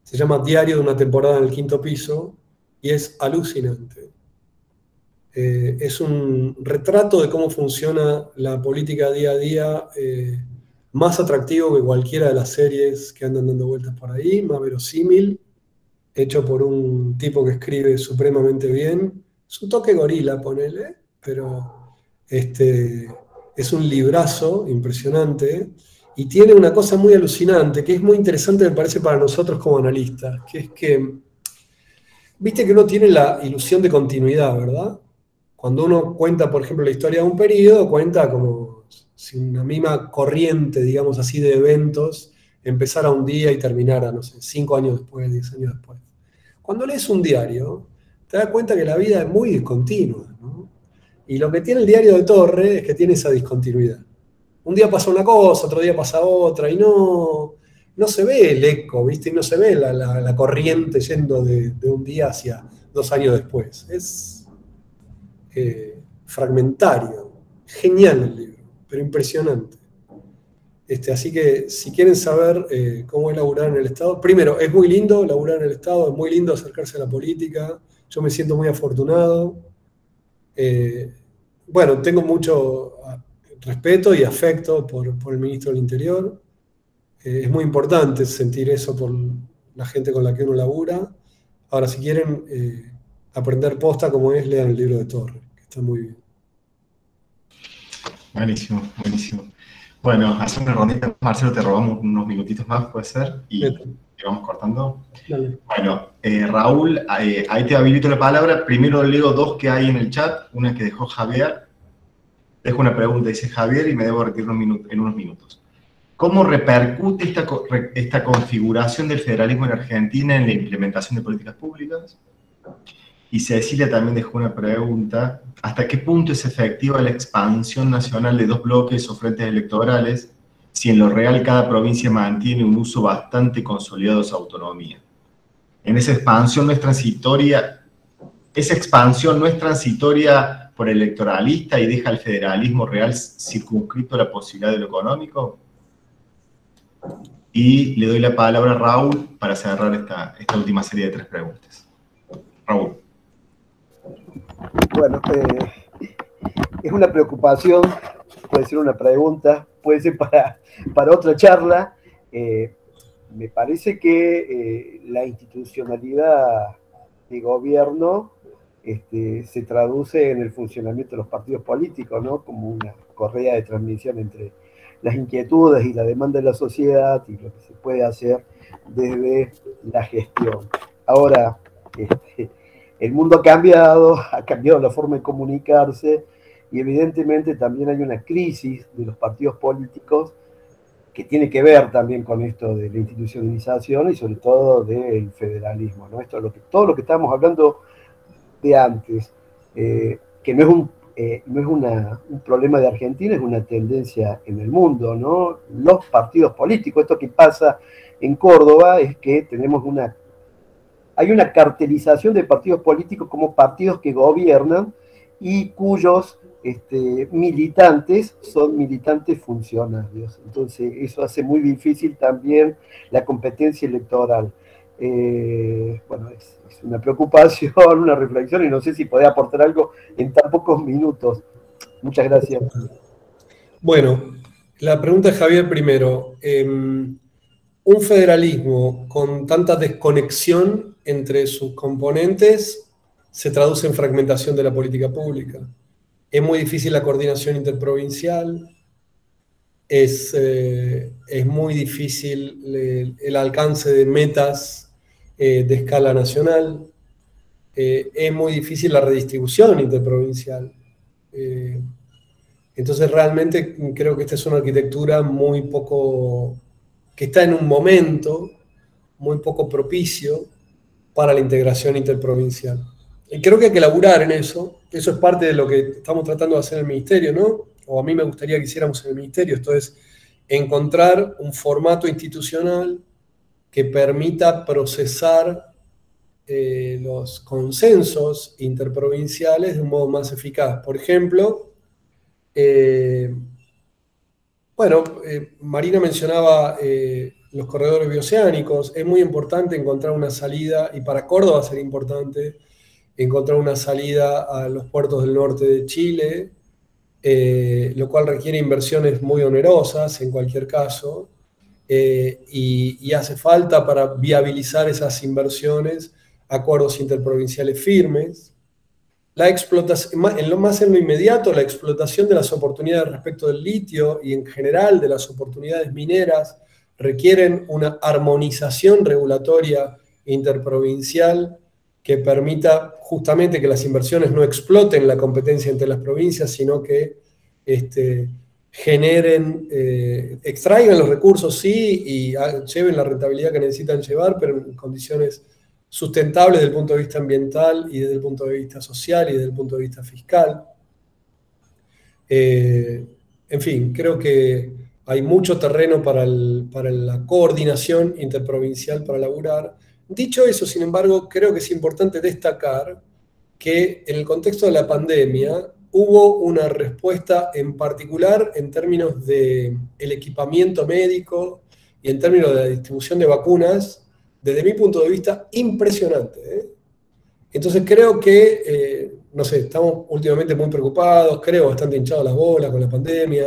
Se llama Diario de una temporada en el quinto piso y es alucinante. Es un retrato de cómo funciona la política día a día, más atractivo que cualquiera de las series que andan dando vueltas por ahí, más verosímil, hecho por un tipo que escribe supremamente bien. Es un toque gorila, ponele, pero es un librazo impresionante y tiene una cosa muy alucinante, que es muy interesante, me parece, para nosotros como analistas, que es que, viste que uno tiene la ilusión de continuidad, ¿verdad? Cuando uno cuenta, por ejemplo, la historia de un periodo, cuenta como si una misma corriente, digamos así, de eventos empezara un día y terminara, no sé, 5 años después, 10 años después. Cuando lees un diario, te das cuenta que la vida es muy discontinua, ¿no? Y lo que tiene el diario de Torres es que tiene esa discontinuidad. Un día pasa una cosa, otro día pasa otra, y no se ve el eco, ¿viste? Y no se ve la corriente yendo de un día hacia 2 años después. Es fragmentario. Genial el libro, pero impresionante. Así que si quieren saber cómo es laburar en el Estado, primero, es muy lindo laburar en el Estado, es muy lindo acercarse a la política, yo me siento muy afortunado. Bueno, tengo mucho respeto y afecto por el ministro del Interior. Es muy importante sentir eso por la gente con la que uno labura. Ahora, si quieren aprender posta como es, lean el libro de Torres, que está muy bien.
Buenísimo, buenísimo. Bueno, hace una rondita, Marcelo, te robamos unos minutitos más, puede ser, y vamos cortando.
Dale.
Bueno, Raúl, ahí te habilito la palabra. Primero leo 2 que hay en el chat, una que dejó Javier. Dejo una pregunta, dice Javier, y me debo retirar en unos minutos. ¿Cómo repercute esta configuración del federalismo en Argentina en la implementación de políticas públicas? Y Cecilia también dejó una pregunta. ¿Hasta qué punto es efectiva la expansión nacional de 2 bloques o frentes electorales si en lo real cada provincia mantiene un uso bastante consolidado de su autonomía? En esa expansión no es transitoria, por electoralista y deja al federalismo real circunscrito a la posibilidad de lo económico. Y le doy la palabra a Raúl para cerrar esta última serie de 3 preguntas. Raúl.
Bueno, es una preocupación, puede ser una pregunta, puede ser para otra charla. Me parece que la institucionalidad de gobierno se traduce en el funcionamiento de los partidos políticos, ¿no? Como una correa de transmisión entre las inquietudes y la demanda de la sociedad y lo que se puede hacer desde la gestión. Ahora, el mundo ha cambiado la forma de comunicarse y evidentemente también hay una crisis de los partidos políticos que tiene que ver también con esto de la institucionalización y sobre todo del federalismo, ¿no? Todo lo que estábamos hablando de antes, que no es un problema de Argentina, es una tendencia en el mundo, ¿no? Los partidos políticos, esto que pasa en Córdoba es que hay una cartelización de partidos políticos como partidos que gobiernan y cuyos militantes son militantes funcionarios. Entonces eso hace muy difícil también la competencia electoral. Bueno, es una preocupación, una reflexión, y no sé si podés aportar algo en tan pocos minutos. Muchas gracias.
Bueno, la pregunta de Javier primero. Un federalismo con tanta desconexión entre sus componentes se traduce en fragmentación de la política pública. Es muy difícil la coordinación interprovincial, es muy difícil el alcance de metas de escala nacional, es muy difícil la redistribución interprovincial. Entonces realmente creo que esta es una arquitectura que está en un momento muy poco propicio para la integración interprovincial. Y creo que hay que laburar en eso. Eso es parte de lo que estamos tratando de hacer en el Ministerio, ¿no? O a mí me gustaría que hiciéramos en el Ministerio. Esto es encontrar un formato institucional que permita procesar los consensos interprovinciales de un modo más eficaz. Por ejemplo, Marina mencionaba los corredores bioceánicos. Es muy importante encontrar una salida, y para Córdoba va a ser importante encontrar una salida a los puertos del norte de Chile, lo cual requiere inversiones muy onerosas en cualquier caso, y hace falta para viabilizar esas inversiones acuerdos interprovinciales firmes. La explotación, más en lo inmediato, la explotación de las oportunidades respecto del litio y en general de las oportunidades mineras requieren una armonización regulatoria interprovincial que permita justamente que las inversiones no exploten la competencia entre las provincias, sino que extraigan los recursos, sí, y lleven la rentabilidad que necesitan llevar, pero en condiciones sustentables desde el punto de vista ambiental y desde el punto de vista social y desde el punto de vista fiscal. En fin, creo que hay mucho terreno para la coordinación interprovincial para laburar. Dicho eso, sin embargo, creo que es importante destacar que en el contexto de la pandemia hubo una respuesta en particular en términos del equipamiento médico y en términos de la distribución de vacunas, desde mi punto de vista, impresionante. Entonces creo que, no sé, estamos últimamente muy preocupados, creo bastante hinchados las bolas con la pandemia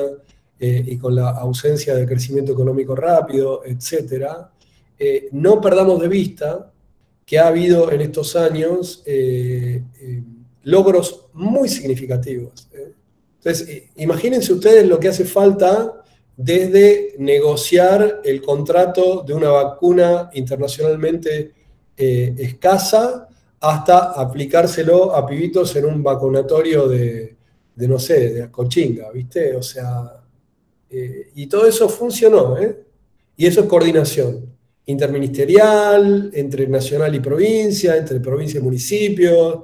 y con la ausencia de crecimiento económico rápido, etcétera. No perdamos de vista que ha habido en estos años logros muy significativos. Entonces, imagínense ustedes lo que hace falta desde negociar el contrato de una vacuna internacionalmente escasa hasta aplicárselo a pibitos en un vacunatorio de no sé, de Acochinga, ¿viste? O sea, y todo eso funcionó, y eso es coordinación interministerial, entre nacional y provincia, entre provincia y municipio.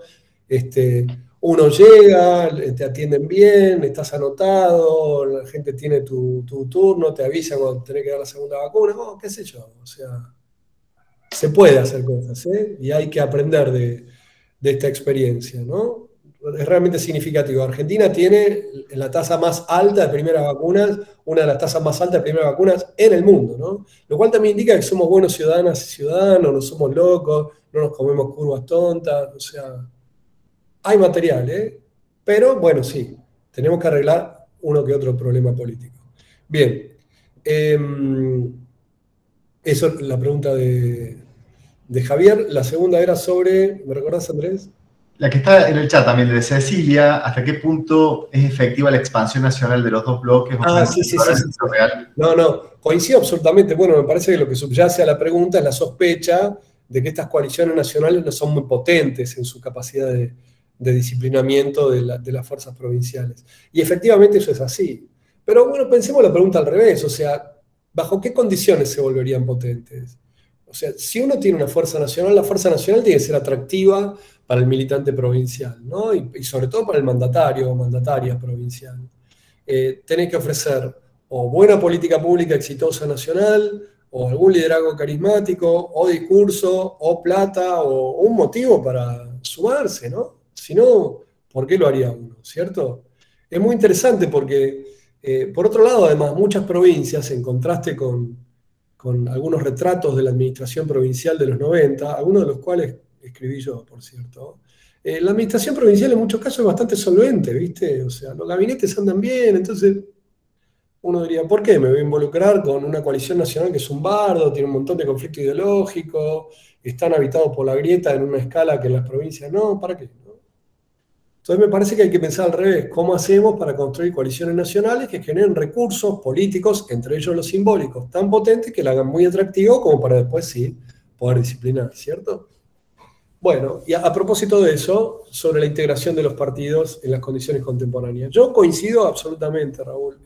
Uno llega, te atienden bien, estás anotado, la gente tiene tu turno, te avisa cuando tenés que dar la segunda vacuna, qué sé yo. O sea, se puede hacer cosas, y hay que aprender de esta experiencia, ¿no? Es realmente significativo. Argentina tiene la tasa más alta de primeras vacunas, una de las tasas más altas de primeras vacunas en el mundo, ¿no? Lo cual también indica que somos buenos ciudadanas y ciudadanos, no somos locos, no nos comemos curvas tontas, o sea, hay material, pero bueno, sí, tenemos que arreglar uno que otro problema político. Bien, eso es la pregunta de Javier. La segunda era sobre, ¿me recordás, Andrés?
La que está en el chat también de Cecilia, ¿hasta qué punto es efectiva la expansión nacional de los dos bloques?
Sí. No, coincido absolutamente. Bueno, me parece que lo que subyace a la pregunta es la sospecha de que estas coaliciones nacionales no son muy potentes en su capacidad de disciplinamiento de las fuerzas provinciales. Y efectivamente eso es así. Pero bueno, pensemos la pregunta al revés, o sea, ¿bajo qué condiciones se volverían potentes? O sea, si uno tiene una fuerza nacional, la fuerza nacional tiene que ser atractiva para el militante provincial, ¿no? Y sobre todo para el mandatario o mandataria provincial. Tenés que ofrecer o buena política pública exitosa nacional, o algún liderazgo carismático, o discurso, o plata, o un motivo para sumarse, ¿no? Si no, ¿por qué lo haría uno? ¿Cierto? Es muy interesante porque, por otro lado, además, muchas provincias, en contraste con algunos retratos de la administración provincial de los 90, algunos de los cuales escribí yo, por cierto, la administración provincial en muchos casos es bastante solvente, ¿viste? O sea, los gabinetes andan bien, entonces uno diría, ¿por qué me voy a involucrar con una coalición nacional que es un bardo, tiene un montón de conflicto ideológico, están habitados por la grieta en una escala que en las provincias no? ¿Para qué? ¿No? Entonces me parece que hay que pensar al revés, ¿cómo hacemos para construir coaliciones nacionales que generen recursos políticos, entre ellos los simbólicos, tan potentes que la hagan muy atractivo como para después sí poder disciplinar, ¿cierto? Bueno, y a propósito de eso, sobre la integración de los partidos en las condiciones contemporáneas. Yo coincido absolutamente, Raúl.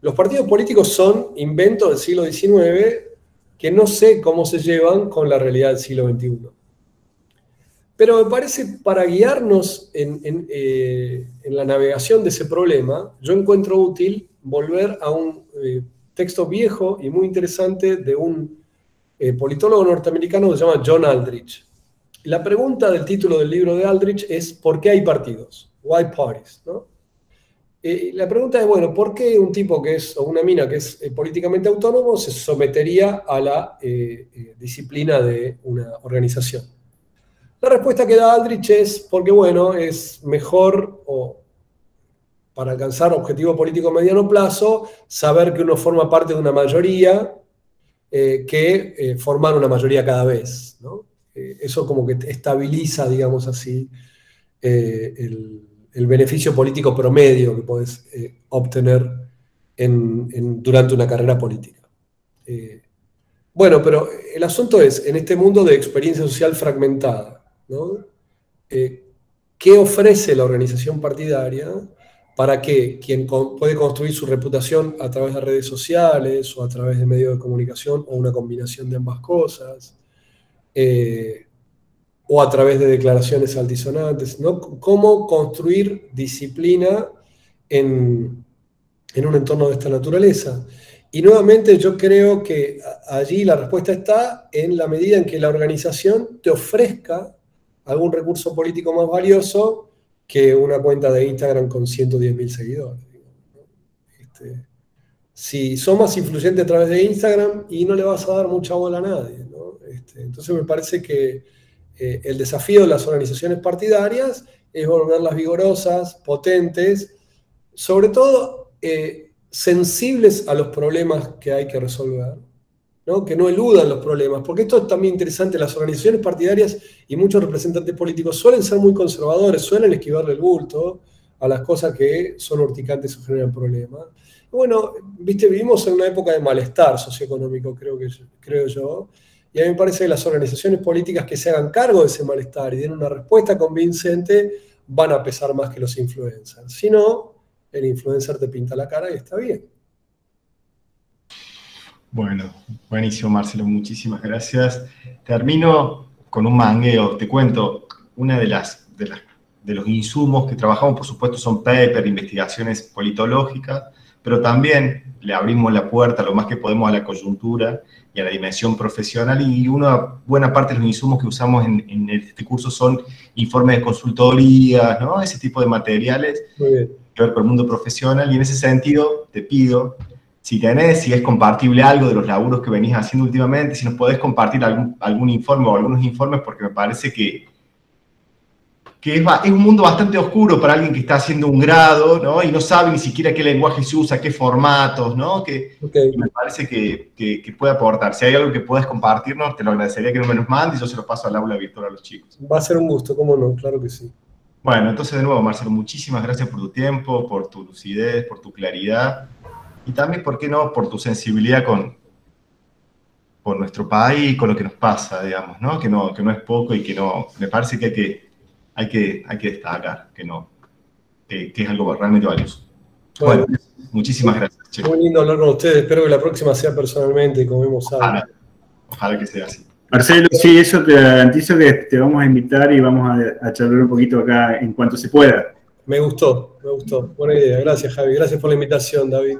Los partidos políticos son inventos del siglo XIX que no sé cómo se llevan con la realidad del siglo XXI. Pero me parece, para guiarnos en la navegación de ese problema, yo encuentro útil volver a un texto viejo y muy interesante de un politólogo norteamericano que se llama John Aldrich. La pregunta del título del libro de Aldrich es ¿por qué hay partidos? Why parties? ¿No? La pregunta es, bueno, ¿por qué un tipo que es, o una mina que es políticamente autónomo se sometería a la disciplina de una organización? La respuesta que da Aldrich es porque, bueno, es mejor, o para alcanzar objetivo político a mediano plazo, saber que uno forma parte de una mayoría que formar una mayoría cada vez, ¿no? Eso como que estabiliza, digamos así, el beneficio político promedio que podés obtener durante una carrera política. Bueno, pero el asunto es, en este mundo de experiencia social fragmentada, ¿no? ¿Qué ofrece la organización partidaria para que quien puede construir su reputación a través de redes sociales o a través de medios de comunicación o una combinación de ambas cosas, o a través de declaraciones altisonantes, ¿no? ¿Cómo construir disciplina en un entorno de esta naturaleza? Y nuevamente yo creo que allí la respuesta está en la medida en que la organización te ofrezca algún recurso político más valioso que una cuenta de Instagram con 110.000 seguidores. Si sos más influyente a través de Instagram, y no le vas a dar mucha bola a nadie, ¿no? Entonces me parece que el desafío de las organizaciones partidarias es volverlas vigorosas, potentes, sobre todo sensibles a los problemas que hay que resolver, ¿no? Que no eludan los problemas, porque esto es también interesante, las organizaciones partidarias y muchos representantes políticos suelen ser muy conservadores, suelen esquivarle el bulto a las cosas que son urticantes o generan problemas. Y bueno, viste, vivimos en una época de malestar socioeconómico, creo yo, y a mí me parece que las organizaciones políticas que se hagan cargo de ese malestar y den una respuesta convincente van a pesar más que los influencers. Si no, el influencer te pinta la cara y está bien.
Bueno, buenísimo, Marcelo, muchísimas gracias. Termino con un mangueo. Te cuento, una de los insumos que trabajamos, por supuesto, son paper, investigaciones politológicas, pero también le abrimos la puerta lo más que podemos a la coyuntura y a la dimensión profesional, y una buena parte de los insumos que usamos en este curso son informes de consultoría, ¿no? Ese tipo de materiales que ver con el mundo profesional, y en ese sentido te pido, si es compartible algo de los laburos que venís haciendo últimamente, si nos podés compartir algún informe o algunos informes, porque me parece que que es un mundo bastante oscuro para alguien que está haciendo un grado, ¿no? Y no sabe ni siquiera qué lenguaje se usa, qué formatos, ¿no? Y me parece que puede aportar. Si hay algo que puedas compartirnos, te lo agradecería que no me los mandes y yo se lo paso al aula virtual a los chicos.
Va a ser un gusto, cómo no, claro que sí.
Bueno, entonces de nuevo, Marcelo, muchísimas gracias por tu tiempo, por tu lucidez, por tu claridad y también, ¿por qué no?, por tu sensibilidad con nuestro país, con lo que nos pasa, digamos, ¿no? Que no es poco y que no, me parece que hay que destacar, que es algo realmente valioso. Bueno, muchísimas gracias, chicos.
Muy lindo hablar con ustedes, espero que la próxima sea personalmente, como hemos hablado.
Ojalá que sea así.
Marcelo, sí, eso te garantizo que te vamos a invitar y vamos a charlar un poquito acá en cuanto se pueda.
Me gustó. Buena idea. Gracias, Javi. Gracias por la invitación, David.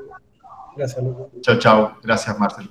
Gracias, Luco.
Chao, chao. Gracias, Marcelo.